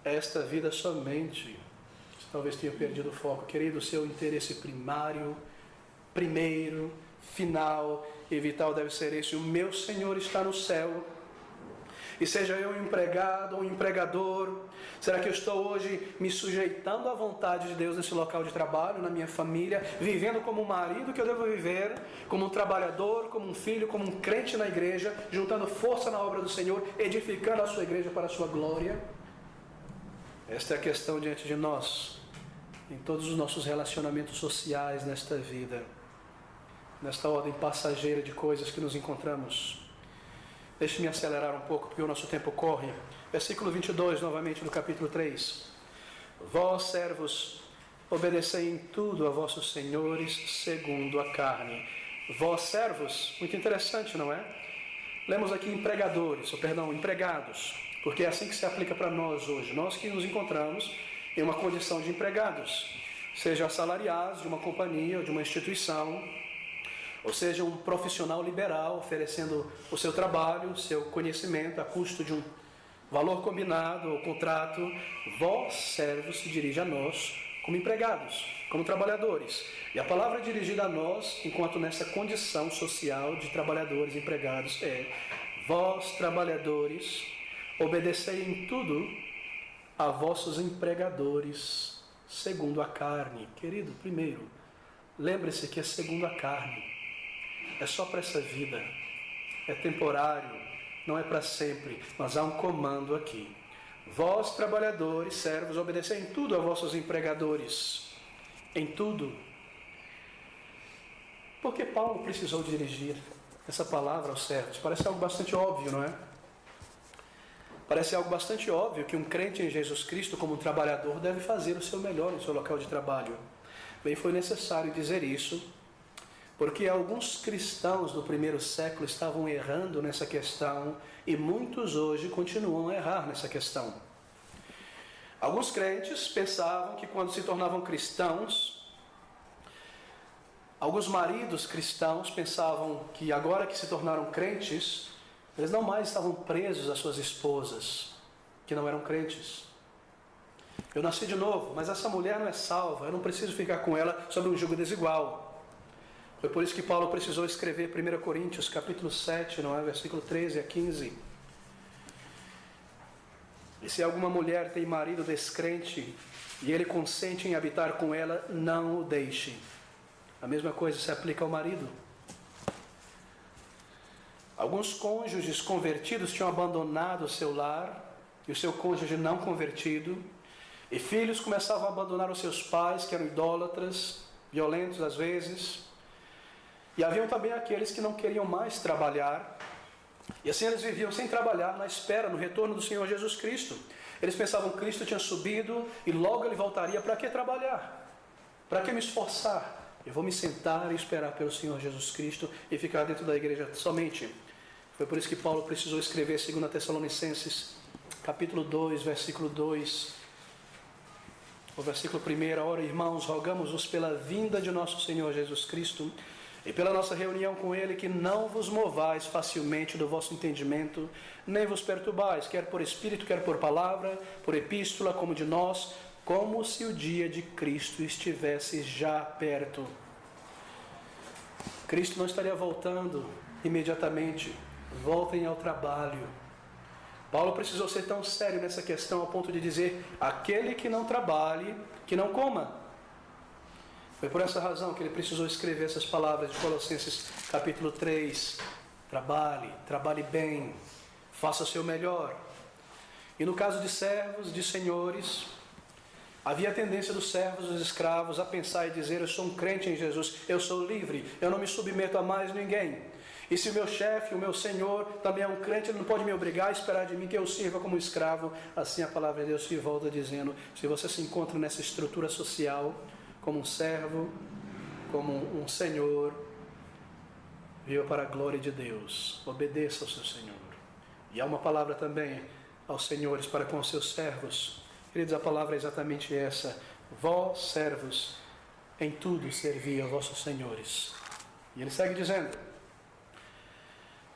é esta vida somente, você talvez tenha perdido o foco, querido. Seu interesse primário, primeiro, final e vital deve ser esse: o meu Senhor está no céu. E seja eu um empregado ou um empregador, será que eu estou hoje me sujeitando à vontade de Deus nesse local de trabalho, na minha família, vivendo como um marido que eu devo viver, como um trabalhador, como um filho, como um crente na igreja, juntando força na obra do Senhor, edificando a sua igreja para a sua glória? Esta é a questão diante de nós, em todos os nossos relacionamentos sociais nesta vida, nesta ordem passageira de coisas que nos encontramos. Deixe-me acelerar um pouco, porque o nosso tempo corre. Versículo 22, novamente, do capítulo 3. Vós, servos, obedecei em tudo a vossos senhores, segundo a carne. Vós, servos, muito interessante, não é? Lemos aqui empregados, porque é assim que se aplica para nós hoje. Nós que nos encontramos em uma condição de empregados, seja assalariados de uma companhia ou de uma instituição, ou seja, um profissional liberal oferecendo o seu trabalho, o seu conhecimento a custo de um valor combinado ou contrato. Vós, servos, se dirige a nós como empregados, como trabalhadores. E a palavra dirigida a nós, enquanto nessa condição social de trabalhadores, empregados, é: vós, trabalhadores, obedecei em tudo a vossos empregadores, segundo a carne. Querido, primeiro, lembre-se que é segundo a carne. É só para essa vida, é temporário, não é para sempre, mas há um comando aqui. Vós, trabalhadores, servos, obedecei em tudo a vossos empregadores. Em tudo. Por que Paulo precisou dirigir essa palavra aos servos? Parece algo bastante óbvio, não é? Parece algo bastante óbvio que um crente em Jesus Cristo, como um trabalhador, deve fazer o seu melhor no seu local de trabalho. Bem, foi necessário dizer isso, porque alguns cristãos do primeiro século estavam errando nessa questão e muitos hoje continuam a errar nessa questão. Alguns crentes pensavam que quando se tornavam cristãos, alguns maridos cristãos pensavam que agora que se tornaram crentes, eles não mais estavam presos às suas esposas, que não eram crentes. Eu nasci de novo, mas essa mulher não é salva, eu não preciso ficar com ela sob um jugo desigual. Foi por isso que Paulo precisou escrever 1 Coríntios, capítulo 7, não é? Versículo 13 a 15. E se alguma mulher tem marido descrente e ele consente em habitar com ela, não o deixe. A mesma coisa se aplica ao marido. Alguns cônjuges convertidos tinham abandonado o seu lar e o seu cônjuge não convertido, e filhos começavam a abandonar os seus pais, que eram idólatras, violentos às vezes. E haviam também aqueles que não queriam mais trabalhar, e assim eles viviam sem trabalhar, na espera, no retorno do Senhor Jesus Cristo. Eles pensavam que Cristo tinha subido e logo ele voltaria. Para que trabalhar? Para que me esforçar? Eu vou me sentar e esperar pelo Senhor Jesus Cristo e ficar dentro da igreja somente. Foi por isso que Paulo precisou escrever 2 Tessalonicenses, capítulo 2, versículo 2, o versículo 1. Ora, irmãos, rogamos-vos pela vinda de nosso Senhor Jesus Cristo e pela nossa reunião com Ele, que não vos movais facilmente do vosso entendimento, nem vos perturbais, quer por espírito, quer por palavra, por epístola, como de nós, como se o dia de Cristo estivesse já perto. Cristo não estaria voltando imediatamente. Voltem ao trabalho. Paulo precisou ser tão sério nessa questão ao ponto de dizer: aquele que não trabalhe, que não coma. Foi por essa razão que ele precisou escrever essas palavras de Colossenses capítulo 3. Trabalhe bem, faça o seu melhor. E no caso de servos, de senhores, havia a tendência dos servos, dos escravos, a pensar e dizer: eu sou um crente em Jesus, eu sou livre, eu não me submeto a mais ninguém. E se o meu chefe, o meu senhor, também é um crente, ele não pode me obrigar a esperar de mim que eu sirva como escravo. Assim a palavra de Deus se volta dizendo: se você se encontra nessa estrutura social, como um servo, como um senhor, viva para a glória de Deus, obedeça ao seu Senhor. E há uma palavra também aos senhores para com os seus servos. Queridos, a palavra é exatamente essa: vós, servos, em tudo servi aos vossos senhores. E ele segue dizendo: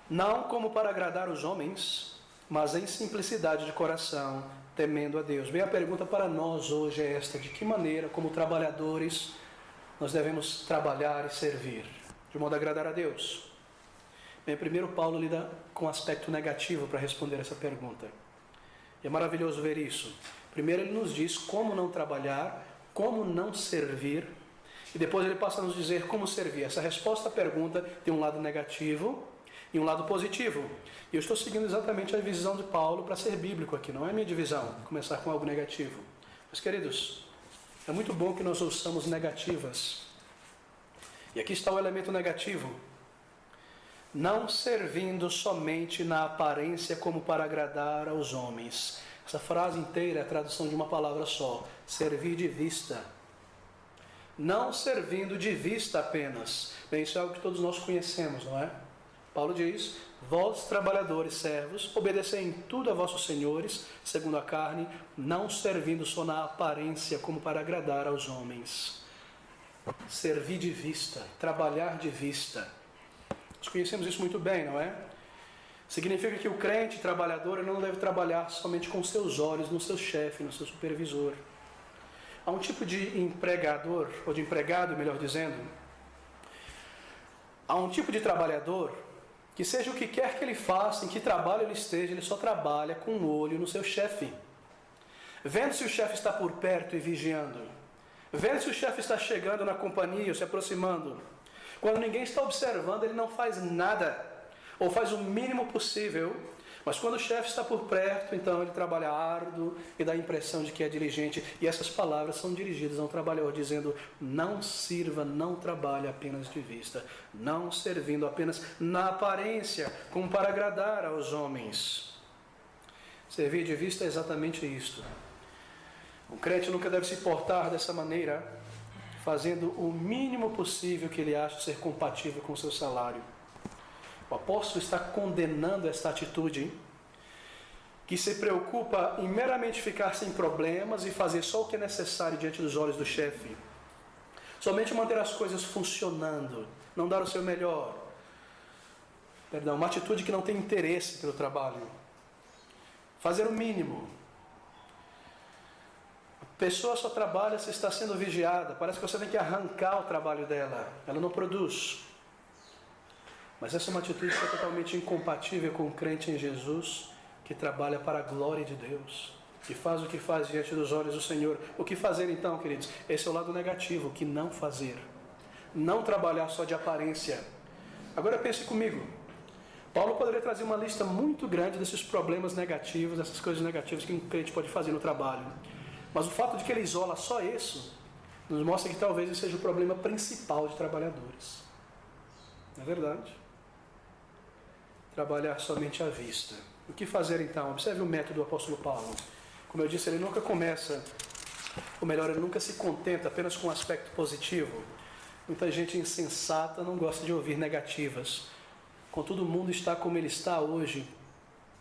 não como para agradar os homens, mas em simplicidade de coração, temendo a Deus. Bem, a pergunta para nós hoje é esta: de que maneira, como trabalhadores, nós devemos trabalhar e servir, de modo a agradar a Deus? Bem, primeiro Paulo lida com um aspecto negativo para responder essa pergunta. E é maravilhoso ver isso. Primeiro ele nos diz como não trabalhar, como não servir, e depois ele passa a nos dizer como servir. Essa resposta à pergunta tem um lado negativo e um lado positivo. E eu estou seguindo exatamente a visão de Paulo para ser bíblico aqui, não é minha divisão, começar com algo negativo. Mas, queridos, é muito bom que nós ouçamos negativas. E aqui está o elemento negativo: não servindo somente na aparência como para agradar aos homens. Essa frase inteira é a tradução de uma palavra só: servir de vista. Não servindo de vista apenas. Bem, isso é algo que todos nós conhecemos, não é? Paulo diz: vós, trabalhadores, servos, obedecei em tudo a vossos senhores, segundo a carne, não servindo só na aparência como para agradar aos homens. Servir de vista, trabalhar de vista. Nós conhecemos isso muito bem, não é? Significa que o crente trabalhador ele não deve trabalhar somente com seus olhos no seu chefe, no seu supervisor. Há um tipo de empregador, ou de empregado, melhor dizendo. Há um tipo de trabalhador que, seja o que quer que ele faça, em que trabalho ele esteja, ele só trabalha com o olho no seu chefe. Vendo se o chefe está por perto e vigiando. Vendo se o chefe está chegando na companhia ou se aproximando. Quando ninguém está observando, ele não faz nada, ou faz o mínimo possível. Mas quando o chefe está por perto, então ele trabalha árduo e dá a impressão de que é diligente. E essas palavras são dirigidas a um trabalhador, dizendo: não sirva, não trabalhe apenas de vista, não servindo apenas na aparência, como para agradar aos homens. Servir de vista é exatamente isto. O crente nunca deve se portar dessa maneira, fazendo o mínimo possível que ele acha ser compatível com o seu salário. O apóstolo está condenando esta atitude, que se preocupa em meramente ficar sem problemas e fazer só o que é necessário diante dos olhos do chefe. Somente manter as coisas funcionando, não dar o seu melhor. Uma atitude que não tem interesse pelo trabalho. Fazer o mínimo. A pessoa só trabalha se está sendo vigiada. Parece que você tem que arrancar o trabalho dela. Ela não produz. Mas essa é uma atitude que é totalmente incompatível com o crente em Jesus, que trabalha para a glória de Deus, que faz o que faz diante dos olhos do Senhor. O que fazer então, queridos? Esse é o lado negativo, o que não fazer. Não trabalhar só de aparência. Agora pense comigo. Paulo poderia trazer uma lista muito grande desses problemas negativos, dessas coisas negativas que um crente pode fazer no trabalho. Mas o fato de que ele isola só isso, nos mostra que talvez esse seja o problema principal de trabalhadores. Não é verdade? Trabalhar somente à vista. O que fazer então? Observe o método do apóstolo Paulo. Como eu disse, ele nunca começa, ou melhor, ele nunca se contenta apenas com um aspecto positivo. Muita gente insensata não gosta de ouvir negativas. Contudo, o mundo está como ele está hoje,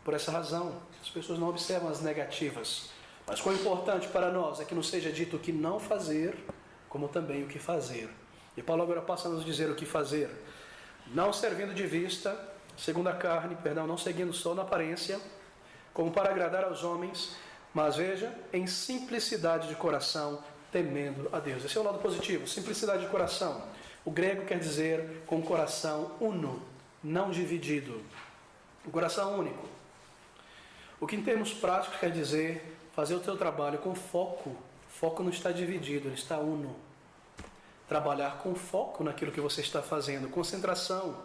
por essa razão. As pessoas não observam as negativas. Mas quão importante para nós é que nos seja dito o que não fazer, como também o que fazer. E Paulo agora passa a nos dizer o que fazer. Não servindo de vista, segundo a carne, não seguindo só na aparência, como para agradar aos homens, mas veja, em simplicidade de coração, temendo a Deus. Esse é o lado positivo, simplicidade de coração. O grego quer dizer com coração uno, não dividido. O coração único. O que em termos práticos quer dizer fazer o teu trabalho com foco. O foco não está dividido, ele está uno. Trabalhar com foco naquilo que você está fazendo, concentração,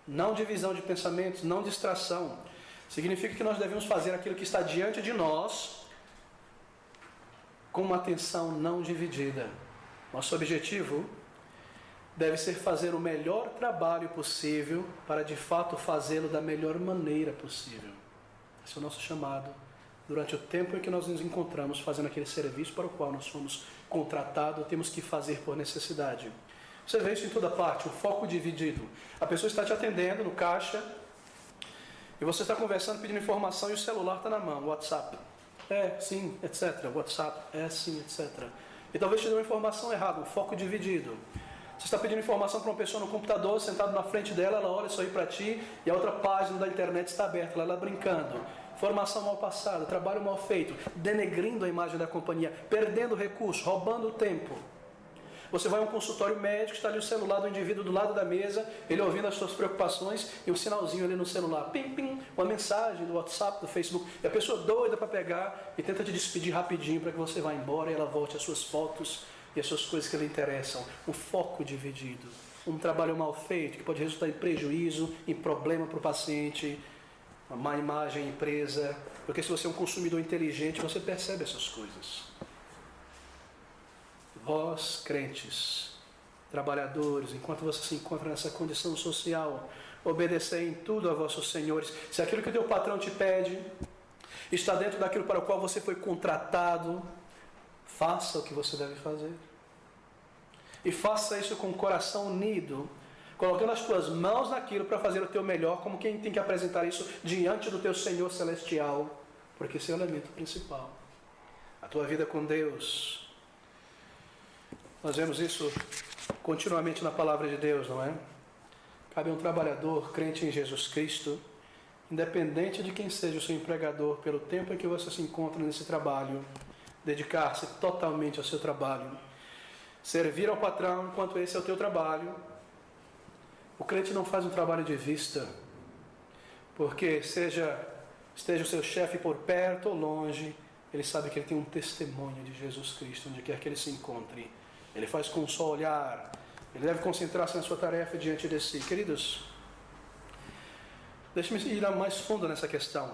não divisão de pensamentos, não distração. Significa que nós devemos fazer aquilo que está diante de nós com uma atenção não dividida. Nosso objetivo deve ser fazer o melhor trabalho possível para de fato fazê-lo da melhor maneira possível. Esse é o nosso chamado durante o tempo em que nós nos encontramos fazendo aquele serviço para o qual nós fomos contratados, temos que fazer por necessidade. Você vê isso em toda parte, o foco dividido. A pessoa está te atendendo no caixa e você está conversando, pedindo informação e o celular está na mão, o WhatsApp. É, sim, etc. WhatsApp, é, sim, etc. E talvez te dê uma informação errada, um foco dividido. Você está pedindo informação para uma pessoa no computador, sentado na frente dela, ela olha sorri para ti e a outra página da internet está aberta, ela brincando. Informação mal passada, trabalho mal feito, denegrindo a imagem da companhia, perdendo recursos, roubando o tempo. Você vai a um consultório médico, está ali o celular do indivíduo do lado da mesa, ele ouvindo as suas preocupações e um sinalzinho ali no celular, pim, pim, uma mensagem do WhatsApp, do Facebook, e a pessoa doida para pegar e tenta te despedir rapidinho para que você vá embora e ela volte às suas fotos e as suas coisas que lhe interessam. Um foco dividido, um trabalho mal feito que pode resultar em prejuízo, em problema para o paciente, uma má imagem à empresa, porque se você é um consumidor inteligente, você percebe essas coisas. Vós, crentes, trabalhadores, enquanto você se encontra nessa condição social, obedecei em tudo a vossos senhores. Se aquilo que o teu patrão te pede está dentro daquilo para o qual você foi contratado, faça o que você deve fazer. E faça isso com o coração unido, colocando as tuas mãos naquilo para fazer o teu melhor, como quem tem que apresentar isso diante do teu Senhor Celestial, porque esse é o elemento principal. A tua vida com Deus. Nós vemos isso continuamente na palavra de Deus, não é? Cabe a um trabalhador, crente em Jesus Cristo, independente de quem seja o seu empregador, pelo tempo em que você se encontra nesse trabalho, dedicar-se totalmente ao seu trabalho, servir ao patrão enquanto esse é o teu trabalho. O crente não faz um trabalho de vista, porque esteja o seu chefe por perto ou longe, ele sabe que ele tem um testemunho de Jesus Cristo, onde quer que ele se encontre. Ele faz com um só olhar, ele deve concentrar-se na sua tarefa diante de si. Queridos, deixe-me ir mais fundo nessa questão.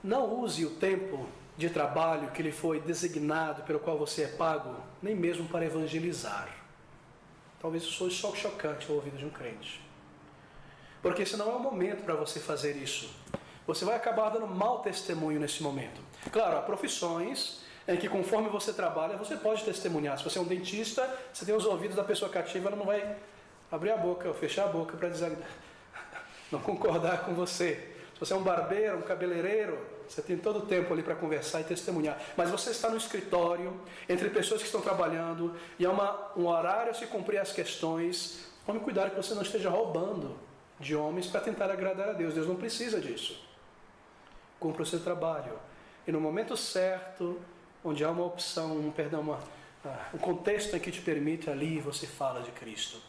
Não use o tempo de trabalho que lhe foi designado, pelo qual você é pago, nem mesmo para evangelizar. Talvez isso soe só chocante ao ouvido de um crente. Porque esse não é o momento para você fazer isso. Você vai acabar dando mau testemunho nesse momento. Claro, há profissões em que conforme você trabalha, você pode testemunhar. Se você é um dentista, você tem os ouvidos da pessoa cativa, ela não vai abrir a boca ou fechar a boca para dizer, não concordar com você. Se você é um barbeiro, um cabeleireiro, você tem todo o tempo ali para conversar e testemunhar. Mas você está no escritório, entre pessoas que estão trabalhando, e há um horário a se cumprir as questões. Tome cuidado que você não esteja roubando de homens para tentar agradar a Deus. Deus não precisa disso. Cumpra o seu trabalho. E no momento certo, onde há uma opção, um contexto em que te permite, ali você fala de Cristo.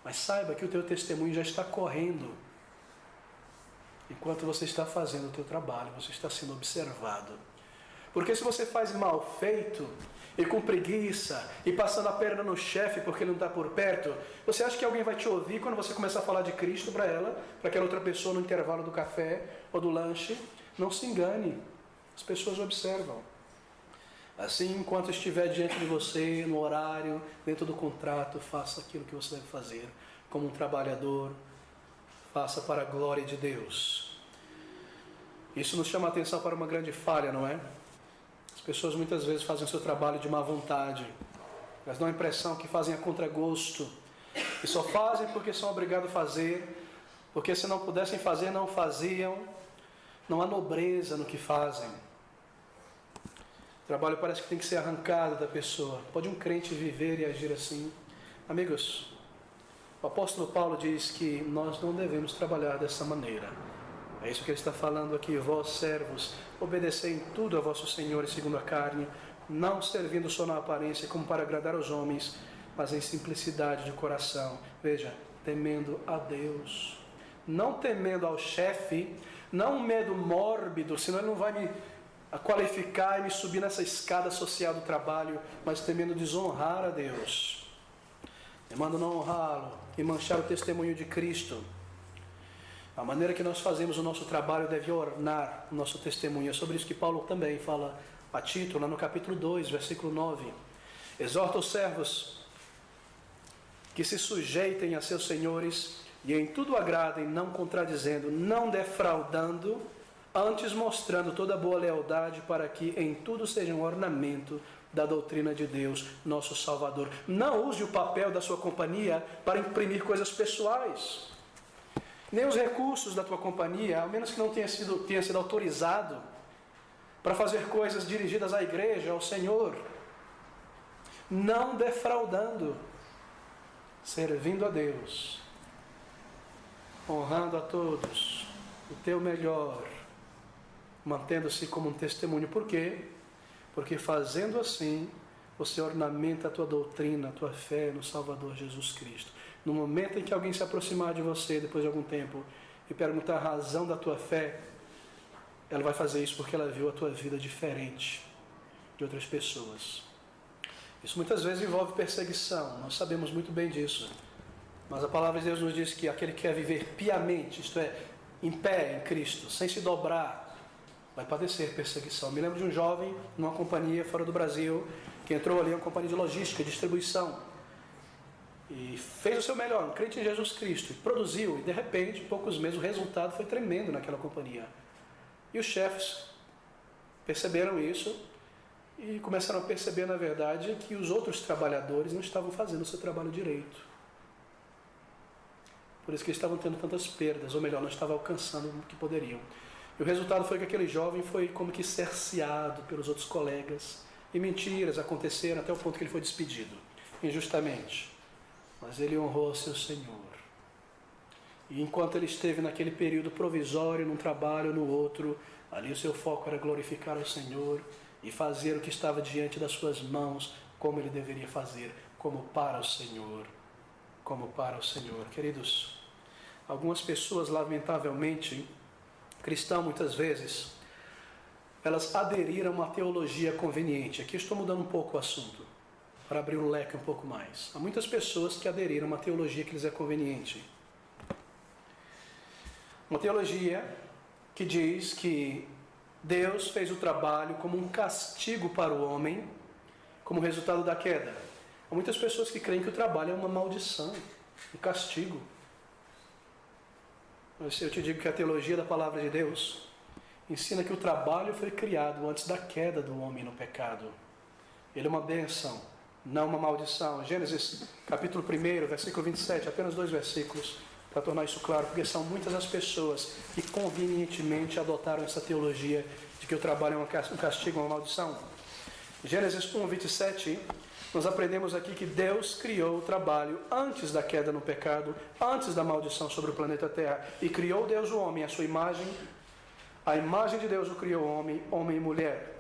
Mas saiba que o teu testemunho já está correndo. Enquanto você está fazendo o teu trabalho, você está sendo observado. Porque se você faz mal feito, e com preguiça, e passando a perna no chefe porque ele não está por perto, você acha que alguém vai te ouvir quando você começar a falar de Cristo para ela, para aquela outra pessoa no intervalo do café ou do lanche? Não se engane, as pessoas observam. Assim, enquanto estiver diante de você, no horário, dentro do contrato, faça aquilo que você deve fazer. Como um trabalhador, faça para a glória de Deus. Isso nos chama a atenção para uma grande falha, não é? As pessoas muitas vezes fazem o seu trabalho de má vontade. Elas dão a impressão que fazem a contragosto. E só fazem porque são obrigados a fazer. Porque se não pudessem fazer, não faziam. Não há nobreza no que fazem. O trabalho parece que tem que ser arrancado da pessoa. Pode um crente viver e agir assim? Amigos, o apóstolo Paulo diz que nós não devemos trabalhar dessa maneira. É isso que ele está falando aqui. Vós, servos, obedecei em tudo a vossos senhores segundo a carne, não servindo só na aparência como para agradar aos homens, mas em simplicidade de coração. Veja, temendo a Deus. Não temendo ao chefe, não um medo mórbido, senão ele não vai me qualificar e me subir nessa escada social do trabalho, mas temendo desonrar a Deus. Temendo não honrá-lo e manchar o testemunho de Cristo. A maneira que nós fazemos o nosso trabalho deve ornar o nosso testemunho. É sobre isso que Paulo também fala a Tito, lá no capítulo 2, versículo 9. Exorta os servos que se sujeitem a seus senhores e em tudo agradem, não contradizendo, não defraudando, antes mostrando toda boa lealdade, para que em tudo seja um ornamento da doutrina de Deus, nosso Salvador. Não use o papel da sua companhia para imprimir coisas pessoais. Nem os recursos da tua companhia, ao menos que não tenha sido autorizado para fazer coisas dirigidas à igreja, ao Senhor. Não defraudando, servindo a Deus, honrando a todos, o teu melhor, mantendo-se como um testemunho. Por quê? Porque fazendo assim, você ornamenta a tua doutrina, a tua fé no Salvador Jesus Cristo. No momento em que alguém se aproximar de você, depois de algum tempo, e perguntar a razão da tua fé, ela vai fazer isso porque ela viu a tua vida diferente de outras pessoas. Isso muitas vezes envolve perseguição, nós sabemos muito bem disso. Mas a palavra de Deus nos diz que aquele que quer viver piamente, isto é, em pé em Cristo, sem se dobrar, vai padecer perseguição. Me lembro de um jovem numa companhia fora do Brasil, que entrou ali em uma companhia de logística, distribuição, e fez o seu melhor, um crente em Jesus Cristo, e produziu, e de repente, em poucos meses, o resultado foi tremendo naquela companhia. E os chefes perceberam isso e começaram a perceber, na verdade, que os outros trabalhadores não estavam fazendo o seu trabalho direito. Por isso que eles estavam tendo tantas perdas, ou melhor, não estavam alcançando o que poderiam. E o resultado foi que aquele jovem foi como que cerceado pelos outros colegas, e mentiras aconteceram até o ponto que ele foi despedido, injustamente. Mas ele honrou o seu Senhor. E enquanto ele esteve naquele período provisório, num trabalho, no outro, ali o seu foco era glorificar o Senhor e fazer o que estava diante das suas mãos, como ele deveria fazer, como para o Senhor. Como para o Senhor. Queridos, algumas pessoas, lamentavelmente, cristãs muitas vezes, elas aderiram a uma teologia conveniente. Aqui eu estou mudando um pouco o assunto, para abrir o leque um pouco mais. Há muitas pessoas que aderiram a uma teologia que lhes é conveniente. Uma teologia que diz que Deus fez o trabalho como um castigo para o homem, como resultado da queda. Há muitas pessoas que creem que o trabalho é uma maldição, um castigo. Mas eu te digo que a teologia da palavra de Deus ensina que o trabalho foi criado antes da queda do homem no pecado. Ele é uma bênção, não uma maldição. Gênesis capítulo 1, versículo 27, apenas 2 versículos, para tornar isso claro, porque são muitas as pessoas que convenientemente adotaram essa teologia de que o trabalho é um castigo, uma maldição. Gênesis 1, 27, nós aprendemos aqui que Deus criou o trabalho antes da queda no pecado, antes da maldição sobre o planeta Terra. E criou Deus o homem, a sua imagem, a imagem de Deus o criou homem, homem e mulher.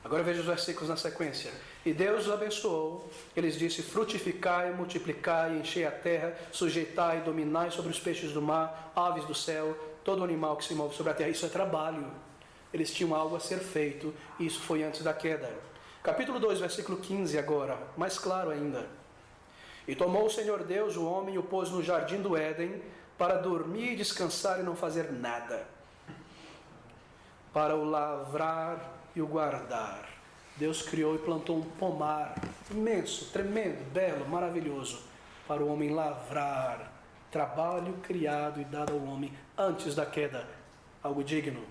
Agora veja os versículos na sequência. E Deus os abençoou, ele disse: frutificai, multiplicai, enchei a terra, sujeitai, dominai sobre os peixes do mar, aves do céu, todo animal que se move sobre a terra. Isso é trabalho. Eles tinham algo a ser feito, e isso foi antes da queda. Capítulo 2, versículo 15 agora, mais claro ainda. E tomou o Senhor Deus o homem e o pôs no jardim do Éden, para dormir e descansar e não fazer nada, para o lavrar e o guardar. Deus criou e plantou um pomar imenso, tremendo, belo, maravilhoso, para o homem lavrar. Trabalho criado e dado ao homem antes da queda, algo digno,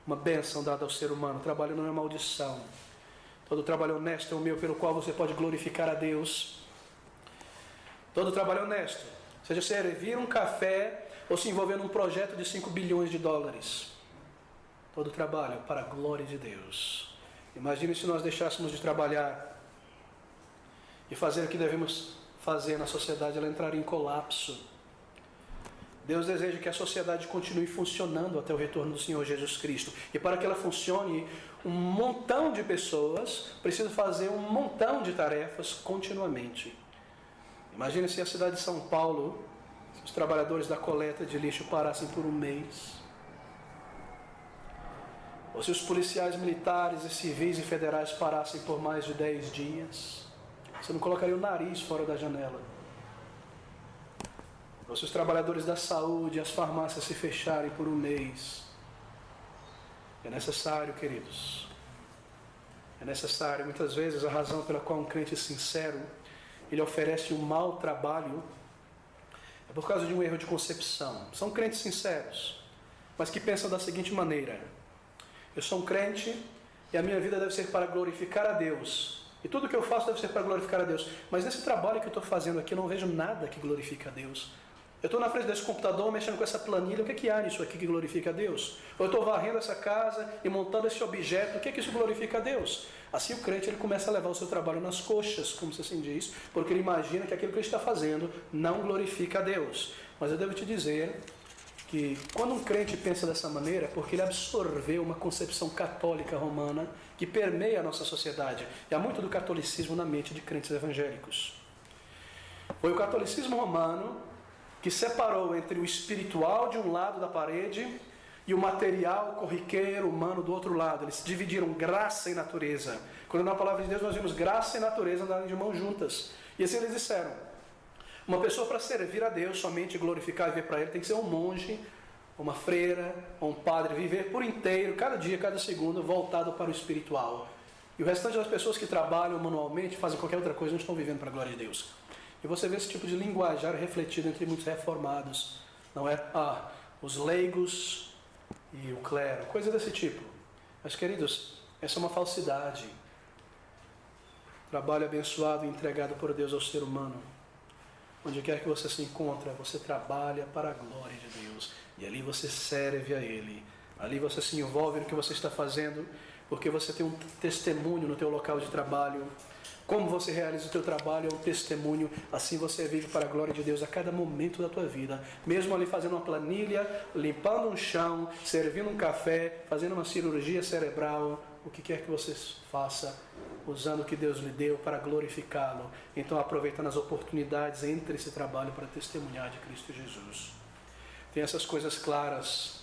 uma bênção dada ao ser humano. Trabalho não é maldição. Todo trabalho honesto é o meu, pelo qual você pode glorificar a Deus. Todo trabalho honesto, seja servir um café ou se envolver num projeto de 5 bilhões de dólares. Todo trabalho para a glória de Deus. Imagine se nós deixássemos de trabalhar e fazer o que devemos fazer na sociedade, ela entraria em colapso. Deus deseja que a sociedade continue funcionando até o retorno do Senhor Jesus Cristo. E para que ela funcione, um montão de pessoas precisam fazer um montão de tarefas continuamente. Imagine se a cidade de São Paulo, se os trabalhadores da coleta de lixo parassem por um mês. Ou se os policiais militares e civis e federais parassem por mais de 10 dias. Você não colocaria o nariz fora da janela. Ou se os trabalhadores da saúde e as farmácias se fecharem por um mês. É necessário, queridos. É necessário. Muitas vezes a razão pela qual um crente sincero, ele oferece um mau trabalho, é por causa de um erro de concepção. São crentes sinceros, mas que pensam da seguinte maneira: eu sou um crente, e a minha vida deve ser para glorificar a Deus. E tudo que eu faço deve ser para glorificar a Deus. Mas nesse trabalho que eu estou fazendo aqui, eu não vejo nada que glorifique a Deus. Eu estou na frente desse computador, mexendo com essa planilha, o que há nisso aqui que glorifica a Deus? Ou eu estou varrendo essa casa e montando esse objeto, o que isso glorifica a Deus? Assim o crente ele começa a levar o seu trabalho nas coxas, como se assim diz, porque ele imagina que aquilo que ele está fazendo não glorifica a Deus. Mas eu devo te dizer que quando um crente pensa dessa maneira, é porque ele absorveu uma concepção católica romana que permeia a nossa sociedade. E há muito do catolicismo na mente de crentes evangélicos. Foi o catolicismo romano que separou entre o espiritual de um lado da parede e o material, corriqueiro, humano do outro lado. Eles dividiram graça e natureza. Quando na palavra de Deus nós vimos graça e natureza andarem de mãos juntas. E assim eles disseram: uma pessoa para servir a Deus, somente glorificar e viver para Ele, tem que ser um monge, uma freira, ou um padre, viver por inteiro, cada dia, cada segundo, voltado para o espiritual. E o restante das pessoas que trabalham manualmente, fazem qualquer outra coisa, não estão vivendo para a glória de Deus. E você vê esse tipo de linguajar refletido entre muitos reformados, não é? Os leigos e o clero, coisa desse tipo. Mas, queridos, essa é uma falsidade. Trabalho abençoado e entregado por Deus ao ser humano. Onde quer que você se encontre, você trabalha para a glória de Deus. E ali você serve a Ele. Ali você se envolve no que você está fazendo, porque você tem um testemunho no teu local de trabalho. Como você realiza o teu trabalho é um testemunho. Assim você vive para a glória de Deus a cada momento da tua vida. Mesmo ali fazendo uma planilha, limpando um chão, servindo um café, fazendo uma cirurgia cerebral, o que quer que você faça, usando o que Deus lhe deu para glorificá-lo. Então aproveitando as oportunidades entre esse trabalho para testemunhar de Cristo Jesus. Tem essas coisas claras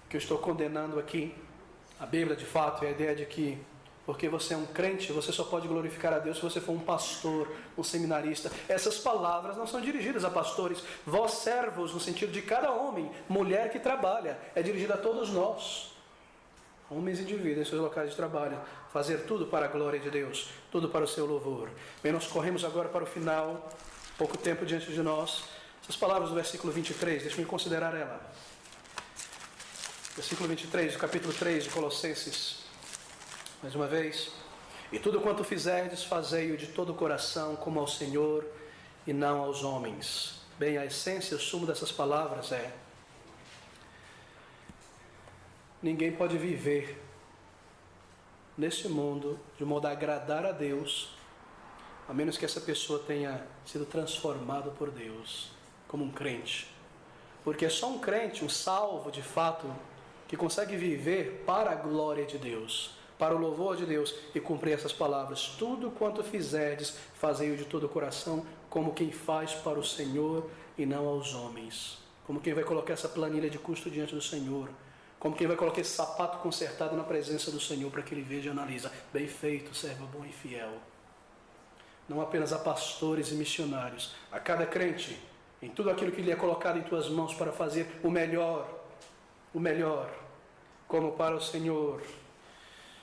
que eu estou condenando aqui. A Bíblia de fato é a ideia de que porque você é um crente, você só pode glorificar a Deus se você for um pastor, um seminarista. Essas palavras não são dirigidas a pastores. Vós servos, no sentido de cada homem, mulher que trabalha. É dirigida a todos nós. Homens e indivíduos em seus locais de trabalho. Fazer tudo para a glória de Deus. Tudo para o seu louvor. Bem, nós corremos agora para o final. Pouco tempo diante de nós. Essas palavras do versículo 23, deixe-me considerar ela. Versículo 23, do capítulo 3 de Colossenses. Mais uma vez, e tudo quanto fizerdes, fazei-o de todo o coração, como ao Senhor e não aos homens. Bem, a essência, o sumo dessas palavras é: ninguém pode viver nesse mundo de modo a agradar a Deus, a menos que essa pessoa tenha sido transformada por Deus, como um crente. Porque é só um crente, um salvo de fato, que consegue viver para a glória de Deus, para o louvor de Deus, e cumprir essas palavras: tudo quanto fizerdes, fazei-o de todo o coração, como quem faz para o Senhor e não aos homens. Como quem vai colocar essa planilha de custo diante do Senhor. Como quem vai colocar esse sapato consertado na presença do Senhor, para que Ele veja e analisa: bem feito, servo bom e fiel. Não apenas a pastores e missionários, a cada crente, em tudo aquilo que lhe é colocado em tuas mãos para fazer o melhor, como para o Senhor.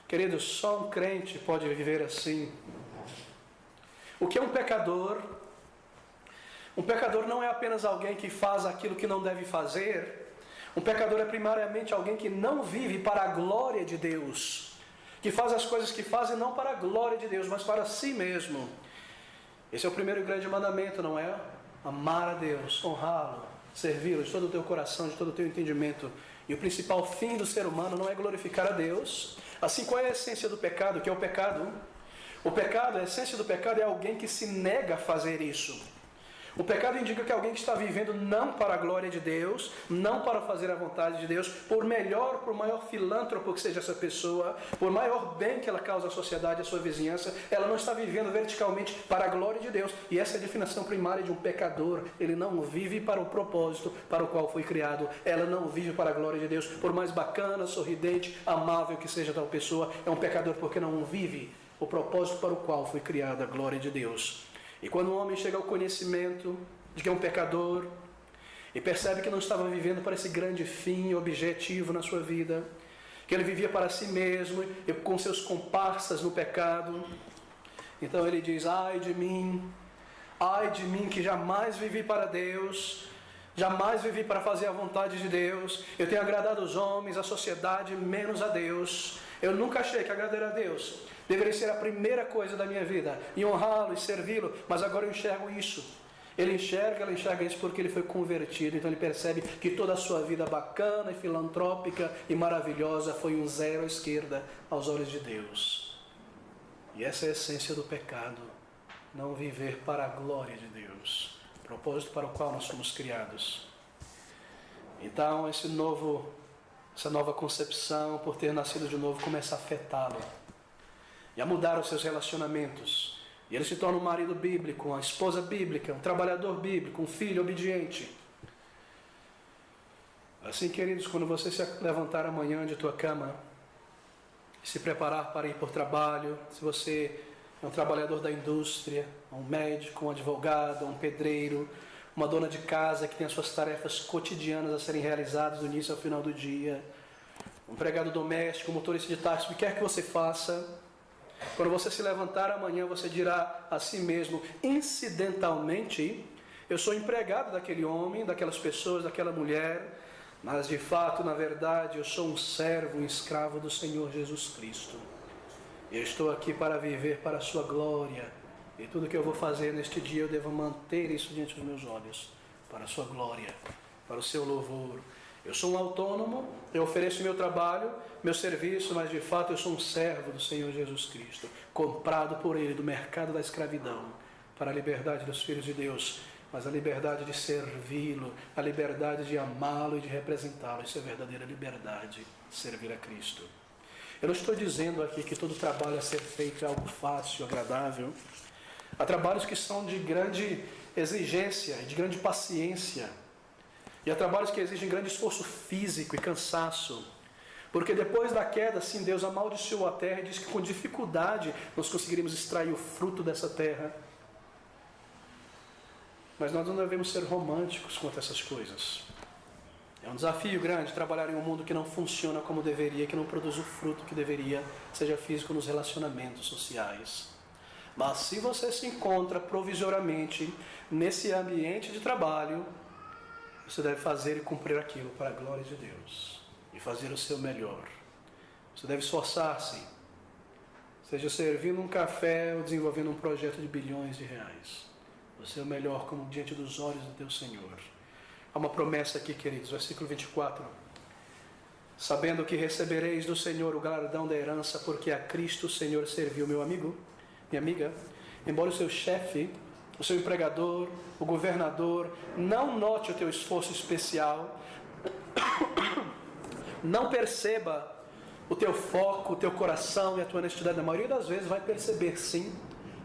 Queridos, só um crente pode viver assim. O que é um pecador? Um pecador não é apenas alguém que faz aquilo que não deve fazer. Um pecador é primariamente alguém que não vive para a glória de Deus, que faz as coisas que faz não para a glória de Deus, mas para si mesmo. Esse é o primeiro e grande mandamento, não é? Amar a Deus, honrá-lo, servi-lo de todo o teu coração, de todo o teu entendimento. E o principal fim do ser humano não é glorificar a Deus. Assim, qual é a essência do pecado? O que é o pecado? O pecado, a essência do pecado é alguém que se nega a fazer isso. O pecado indica que alguém que está vivendo não para a glória de Deus, não para fazer a vontade de Deus, por maior filântropo que seja essa pessoa, por maior bem que ela causa à sociedade, à sua vizinhança, ela não está vivendo verticalmente para a glória de Deus. E essa é a definição primária de um pecador. Ele não vive para o propósito para o qual foi criado. Ela não vive para a glória de Deus. Por mais bacana, sorridente, amável que seja tal pessoa, é um pecador porque não vive o propósito para o qual foi criada a glória de Deus. E quando um homem chega ao conhecimento de que é um pecador e percebe que não estava vivendo para esse grande fim, objetivo na sua vida, que ele vivia para si mesmo e com seus comparsas no pecado, então ele diz: ai de mim que jamais vivi para Deus, jamais vivi para fazer a vontade de Deus, eu tenho agradado os homens, a sociedade, menos a Deus. Eu nunca achei que agradar a Deus deveria ser a primeira coisa da minha vida, e honrá-lo e servi-lo, mas agora eu enxergo isso. Ela enxerga isso porque ele foi convertido, então ele percebe que toda a sua vida bacana e filantrópica e maravilhosa foi um zero à esquerda aos olhos de Deus. E essa é a essência do pecado, não viver para a glória de Deus, propósito para o qual nós fomos criados. Então essa nova concepção, por ter nascido de novo, começa a afetá-lo e a mudar os seus relacionamentos. E ele se torna um marido bíblico, uma esposa bíblica, um trabalhador bíblico, um filho obediente. Assim, queridos, quando você se levantar amanhã de tua cama e se preparar para ir por trabalho, se você é um trabalhador da indústria, um médico, um advogado, um pedreiro, uma dona de casa que tem as suas tarefas cotidianas a serem realizadas do início ao final do dia, um empregado doméstico, um motorista de táxi, o que quer que você faça, quando você se levantar amanhã, você dirá a si mesmo, incidentalmente, eu sou empregado daquele homem, daquelas pessoas, daquela mulher, mas de fato, na verdade, eu sou um servo, um escravo do Senhor Jesus Cristo. Eu estou aqui para viver para a sua glória, e tudo que eu vou fazer neste dia, eu devo manter isso diante dos meus olhos, para a sua glória, para o seu louvor. Eu sou um autônomo, eu ofereço meu trabalho, meu serviço, mas de fato eu sou um servo do Senhor Jesus Cristo, comprado por Ele do mercado da escravidão, para a liberdade dos filhos de Deus, mas a liberdade de servi-lo, a liberdade de amá-lo e de representá-lo. Isso é verdadeira liberdade, servir a Cristo. Eu não estou dizendo aqui que todo trabalho a ser feito é algo fácil, agradável. Há trabalhos que são de grande exigência, de grande paciência. E há trabalhos que exigem grande esforço físico e cansaço. Porque depois da queda, sim, Deus amaldiçoou a terra e diz que com dificuldade nós conseguiríamos extrair o fruto dessa terra. Mas nós não devemos ser românticos quanto a essas coisas. É um desafio grande trabalhar em um mundo que não funciona como deveria, que não produz o fruto que deveria, seja físico nos relacionamentos sociais. Mas se você se encontra provisoriamente nesse ambiente de trabalho, você deve fazer e cumprir aquilo para a glória de Deus e fazer o seu melhor. Você deve esforçar-se, seja servindo um café ou desenvolvendo um projeto de bilhões de reais. O seu melhor como diante dos olhos do teu Senhor. Há uma promessa aqui, queridos, versículo 24. Sabendo que recebereis do Senhor o galardão da herança, porque a Cristo o Senhor serviu, meu amigo, minha amiga, embora o seu chefe, o seu empregador, o governador, não note o teu esforço especial, não perceba o teu foco, o teu coração e a tua honestidade. Na maioria das vezes vai perceber sim,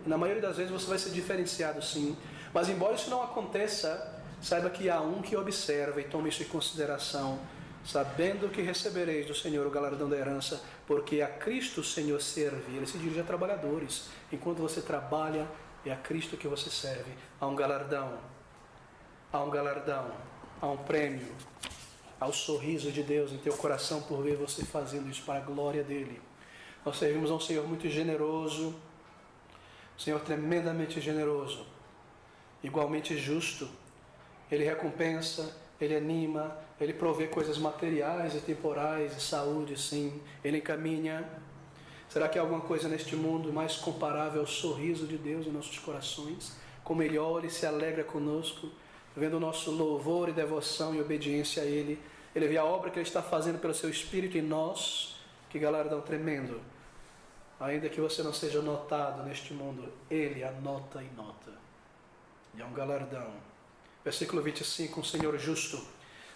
e na maioria das vezes você vai ser diferenciado sim, mas embora isso não aconteça, saiba que há um que observa e toma isso em consideração, sabendo que recebereis do Senhor o galardão da herança, porque a Cristo o Senhor serve. Ele se dirige a trabalhadores. Enquanto você trabalha, é a Cristo que você serve. Há um galardão, há um prêmio, há o sorriso de Deus em teu coração por ver você fazendo isso para a glória dEle. Nós servimos a um Senhor muito generoso, um Senhor tremendamente generoso, igualmente justo. Ele recompensa, Ele anima, Ele provê coisas materiais e temporais, e saúde, sim. Ele encaminha. Será que há alguma coisa neste mundo mais comparável ao sorriso de Deus em nossos corações? Como Ele olha e se alegra conosco, vendo o nosso louvor e devoção e obediência a Ele. Ele vê a obra que Ele está fazendo pelo Seu Espírito em nós. Que galardão tremendo. Ainda que você não seja notado neste mundo, Ele anota e nota. E é um galardão. Versículo 25, um Senhor justo,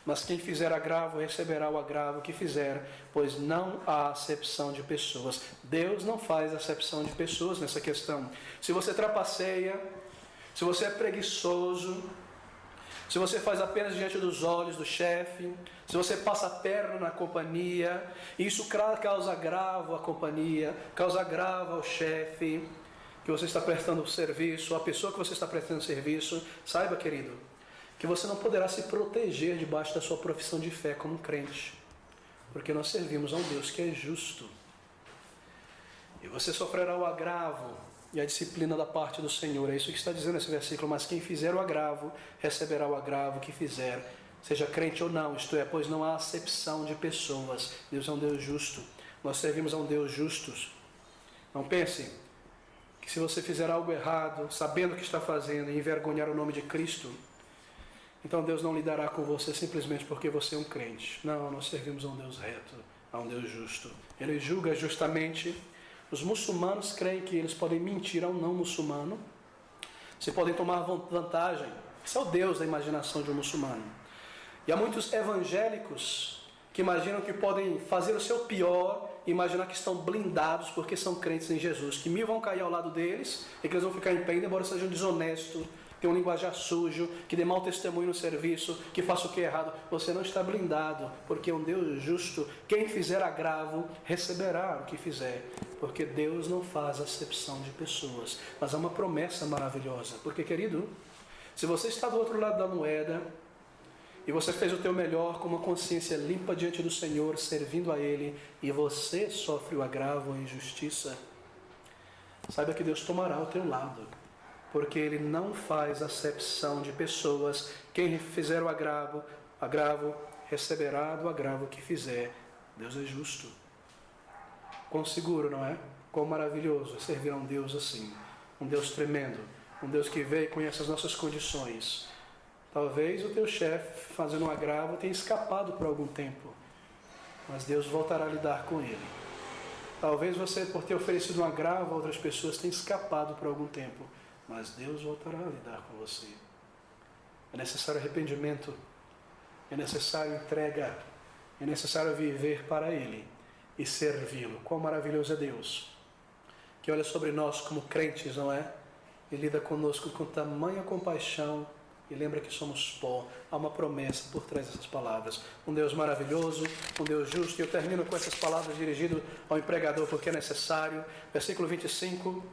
mas quem fizer agravo receberá o agravo que fizer, pois não há acepção de pessoas. Deus não faz acepção de pessoas nessa questão. Se você trapaceia, se você é preguiçoso, se você faz apenas diante dos olhos do chefe, se você passa a perna na companhia, isso causa agravo à companhia, causa agravo ao chefe que você está prestando serviço, a pessoa que você está prestando serviço, saiba, querido, que você não poderá se proteger debaixo da sua profissão de fé como crente, porque nós servimos a um Deus que é justo. E você sofrerá o agravo e a disciplina da parte do Senhor. É isso que está dizendo esse versículo. Mas quem fizer o agravo, receberá o agravo que fizer, seja crente ou não. Isto é, pois não há acepção de pessoas. Deus é um Deus justo. Nós servimos a um Deus justo. Não pense que se você fizer algo errado, sabendo o que está fazendo e envergonhar o nome de Cristo, então Deus não lidará com você simplesmente porque você é um crente. Não, nós servimos a um Deus reto, a um Deus justo. Ele julga justamente. Os muçulmanos creem que eles podem mentir ao não muçulmano, se podem tomar vantagem. Esse é o Deus da imaginação de um muçulmano. E há muitos evangélicos que imaginam que podem fazer o seu pior e imaginar que estão blindados porque são crentes em Jesus, que mil vão cair ao lado deles e que eles vão ficar em pé, embora sejam desonestos, tenham um linguajar sujo, que dê mau testemunho no serviço, que faça o que é errado. Você não está blindado, porque é um Deus justo. Quem fizer agravo receberá o que fizer, porque Deus não faz acepção de pessoas. Mas há uma promessa maravilhosa, porque, querido, se você está do outro lado da moeda e você fez o teu melhor com uma consciência limpa diante do Senhor, servindo a Ele, e você sofre o agravo ou a injustiça, saiba que Deus tomará o teu lado, porque Ele não faz acepção de pessoas. Quem fizer o agravo receberá do agravo que fizer. Deus é justo. Quão seguro, não é? Quão maravilhoso é servir a um Deus assim, um Deus tremendo, um Deus que vê e conhece as nossas condições. Talvez o teu chefe, fazendo um agravo, tenha escapado por algum tempo, mas Deus voltará a lidar com ele. Talvez você, por ter oferecido um agravo a outras pessoas, tenha escapado por algum tempo, mas Deus voltará a lidar com você. É necessário arrependimento, é necessário entrega, é necessário viver para Ele e servi-lo. Quão maravilhoso é Deus, que olha sobre nós como crentes, não é? E lida conosco com tamanha compaixão e lembra que somos pó. Há uma promessa por trás dessas palavras. Um Deus maravilhoso, um Deus justo. E eu termino com essas palavras dirigidas ao empregador, porque é necessário. Versículo 25,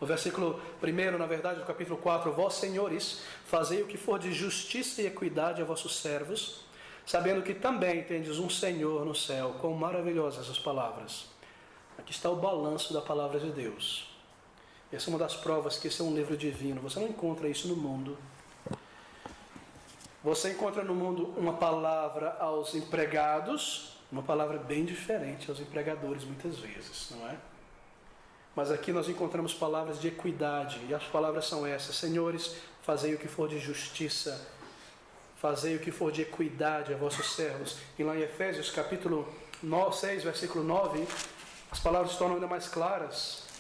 o versículo 1, na verdade, do capítulo 4. Vós, senhores, fazei o que for de justiça e equidade a vossos servos, sabendo que também tendes um Senhor no céu. Quão maravilhosas essas palavras. Aqui está o balanço da palavra de Deus. Essa é uma das provas que esse é um livro divino. Você não encontra isso no mundo. Você encontra no mundo uma palavra aos empregados, uma palavra bem diferente aos empregadores muitas vezes, não é? Mas aqui nós encontramos palavras de equidade, e as palavras são essas: senhores, fazei o que for de justiça, fazei o que for de equidade a vossos servos. E lá em Efésios capítulo 6, versículo 9, as palavras se tornam ainda mais claras.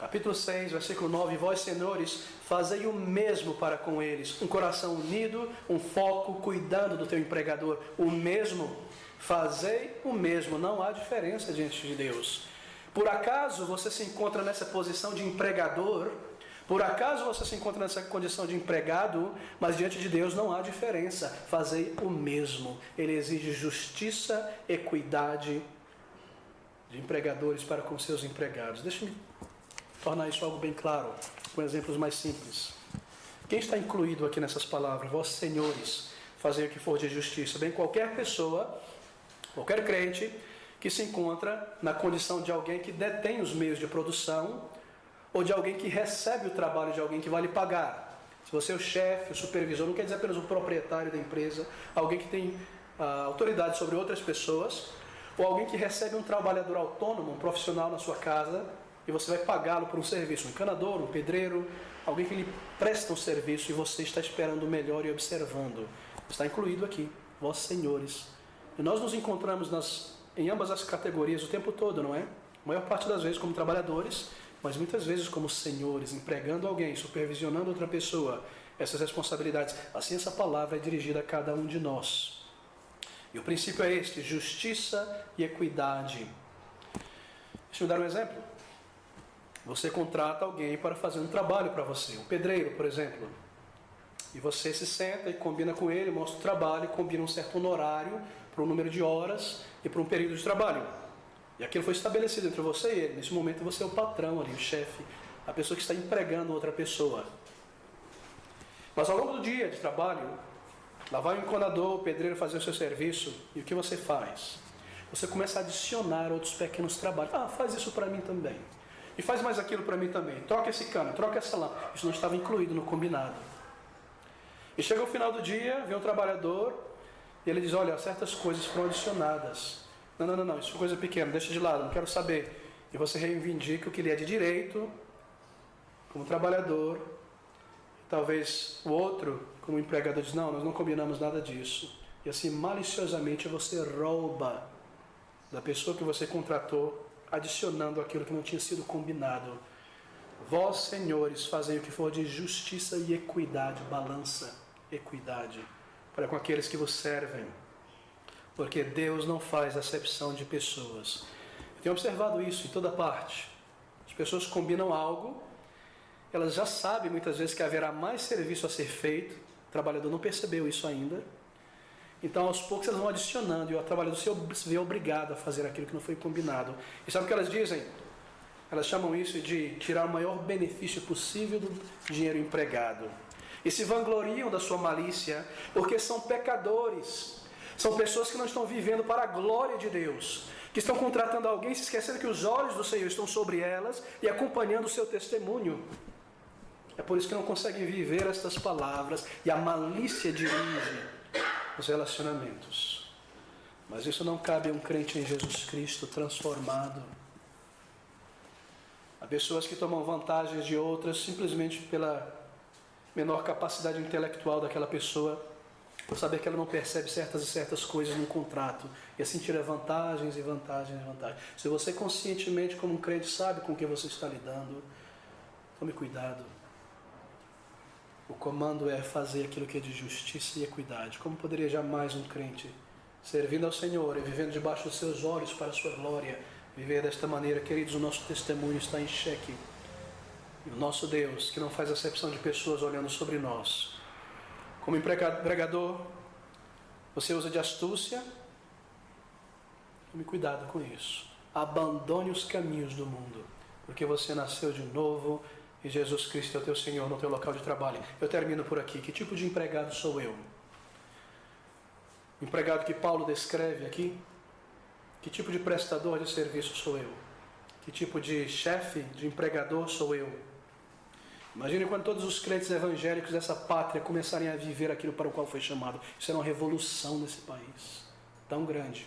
Capítulo 6, versículo 9: vós, senhores, fazei o mesmo para com eles, um coração unido, um foco, cuidando do teu empregador. O mesmo, fazei o mesmo, não há diferença diante de Deus. Por acaso você se encontra nessa posição de empregador? Por acaso você se encontra nessa condição de empregado? Mas diante de Deus não há diferença. Fazei o mesmo. Ele exige justiça, equidade de empregadores para com seus empregados. Deixa-me tornar isso algo bem claro, com exemplos mais simples. Quem está incluído aqui nessas palavras? Vós, senhores, fazei o que for de justiça. Bem, qualquer pessoa, qualquer crente que se encontra na condição de alguém que detém os meios de produção ou de alguém que recebe o trabalho de alguém que vai lhe pagar. Se você é o chefe, o supervisor, não quer dizer apenas o proprietário da empresa, alguém que tem autoridade sobre outras pessoas, ou alguém que recebe um trabalhador autônomo, um profissional na sua casa, e você vai pagá-lo por um serviço, um encanador, um pedreiro, alguém que lhe presta um serviço e você está esperando o melhor e observando. Está incluído aqui, vós, senhores. E nós nos encontramos em ambas as categorias o tempo todo, não é? A maior parte das vezes como trabalhadores, mas muitas vezes como senhores, empregando alguém, supervisionando outra pessoa, essas responsabilidades. Assim essa palavra é dirigida a cada um de nós. E o princípio é este: justiça e equidade. Deixa eu dar um exemplo. Você contrata alguém para fazer um trabalho para você, um pedreiro, por exemplo. E você se senta e combina com ele, mostra o trabalho, combina um certo honorário para um número de horas e para um período de trabalho. E aquilo foi estabelecido entre você e ele. Nesse momento você é o patrão ali, o chefe, a pessoa que está empregando outra pessoa. Mas ao longo do dia de trabalho, lá vai o encanador, o pedreiro fazer o seu serviço, e o que você faz? Você começa a adicionar outros pequenos trabalhos. Faz isso para mim também. E faz mais aquilo para mim também. Troca esse cano, troca essa lâmpada. Isso não estava incluído no combinado. E chega o final do dia, vem um trabalhador, e ele diz: olha, certas coisas foram adicionadas. Não, isso é coisa pequena, deixa de lado, não quero saber. E você reivindica o que lhe é de direito, como trabalhador. Talvez o outro, como empregador, diz, não, nós não combinamos nada disso. E assim, maliciosamente, você rouba da pessoa que você contratou, adicionando aquilo que não tinha sido combinado. Vós, senhores, fazei o que for de justiça e equidade, balança, equidade, para com aqueles que vos servem. Porque Deus não faz acepção de pessoas. Eu tenho observado isso em toda parte. As pessoas combinam algo, elas já sabem muitas vezes que haverá mais serviço a ser feito, o trabalhador não percebeu isso ainda. Então, aos poucos, elas vão adicionando e o trabalhador se vê obrigado a fazer aquilo que não foi combinado. E sabe o que elas dizem? Elas chamam isso de tirar o maior benefício possível do dinheiro empregado. E se vangloriam da sua malícia, porque são pecadores. São pessoas que não estão vivendo para a glória de Deus, que estão contratando alguém, se esquecendo que os olhos do Senhor estão sobre elas e acompanhando o seu testemunho. É por isso que não conseguem viver estas palavras e a malícia dirige os relacionamentos. Mas isso não cabe a um crente em Jesus Cristo transformado. Há pessoas que tomam vantagens de outras simplesmente pela menor capacidade intelectual daquela pessoa, por saber que ela não percebe certas coisas no contrato, e assim tira vantagens e vantagens e vantagens. Se você conscientemente, como um crente, sabe com o que você está lidando, tome cuidado. O comando é fazer aquilo que é de justiça e equidade. Como poderia jamais um crente, servindo ao Senhor e vivendo debaixo dos seus olhos para a sua glória, viver desta maneira? Queridos, o nosso testemunho está em xeque. E o nosso Deus, que não faz acepção de pessoas olhando sobre nós. Como empregador, você usa de astúcia? Tome cuidado com isso. Abandone os caminhos do mundo, porque você nasceu de novo e Jesus Cristo é o teu Senhor no teu local de trabalho. Eu termino por aqui. Que tipo de empregado sou eu? O empregado que Paulo descreve aqui? Que tipo de prestador de serviço sou eu? Que tipo de chefe, de empregador sou eu? Imagine quando todos os crentes evangélicos dessa pátria começarem a viver aquilo para o qual foi chamado. Isso será uma revolução nesse país, tão grande.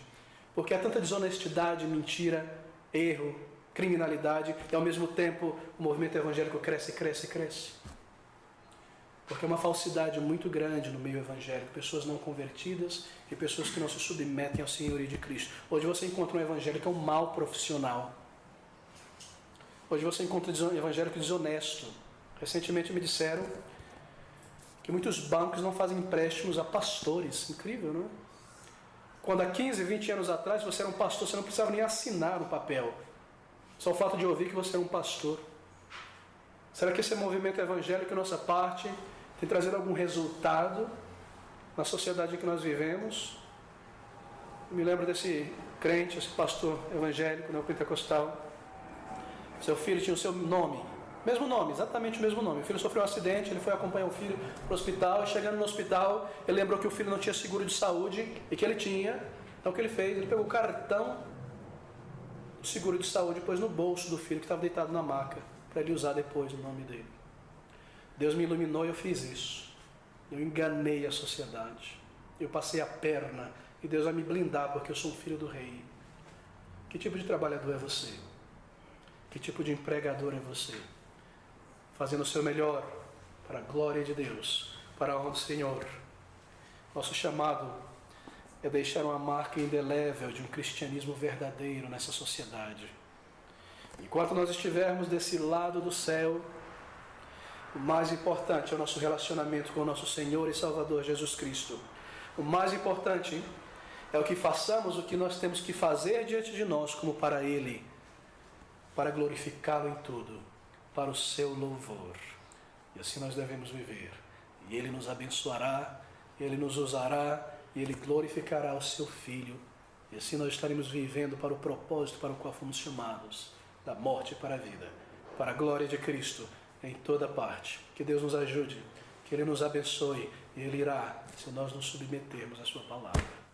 Porque há tanta desonestidade, mentira, erro, criminalidade, e ao mesmo tempo o movimento evangélico cresce. Porque é uma falsidade muito grande no meio evangélico. Pessoas não convertidas e pessoas que não se submetem ao senhorio de Cristo. Hoje você encontra um evangélico um mau profissional. Hoje você encontra um evangélico desonesto. Recentemente me disseram que muitos bancos não fazem empréstimos a pastores. Incrível, não é? Quando há 15, 20 anos atrás você era um pastor, você não precisava nem assinar no papel. Só o fato de ouvir que você é um pastor. Será que esse movimento evangélico, nossa parte, tem trazido algum resultado na sociedade em que nós vivemos? Eu me lembro desse crente, esse pastor evangélico, neopentecostal. Seu filho tinha o seu nome. Mesmo nome, exatamente o mesmo nome. O filho sofreu um acidente, ele foi acompanhar o filho para o hospital, e chegando no hospital, ele lembrou que o filho não tinha seguro de saúde, e que ele tinha. Então o que ele fez? Ele pegou o cartão de seguro de saúde e pôs no bolso do filho que estava deitado na maca, para ele usar depois o nome dele. Deus me iluminou e eu fiz isso. Eu enganei a sociedade. Eu passei a perna, e Deus vai me blindar, porque eu sou um filho do rei. Que tipo de trabalhador é você? Que tipo de empregador é você? Fazendo o seu melhor para a glória de Deus, para a honra do Senhor. Nosso chamado é deixar uma marca indelével de um cristianismo verdadeiro nessa sociedade. Enquanto nós estivermos desse lado do céu, o mais importante é o nosso relacionamento com o nosso Senhor e Salvador Jesus Cristo. O mais importante é o que façamos, o que nós temos que fazer diante de nós, como para Ele, para glorificá-lo em tudo, para o seu louvor. E assim nós devemos viver. E Ele nos abençoará, Ele nos usará, e Ele glorificará o seu Filho. E assim nós estaremos vivendo para o propósito para o qual fomos chamados, da morte para a vida, para a glória de Cristo em toda parte. Que Deus nos ajude, que Ele nos abençoe, e Ele irá, se nós nos submetermos à sua palavra.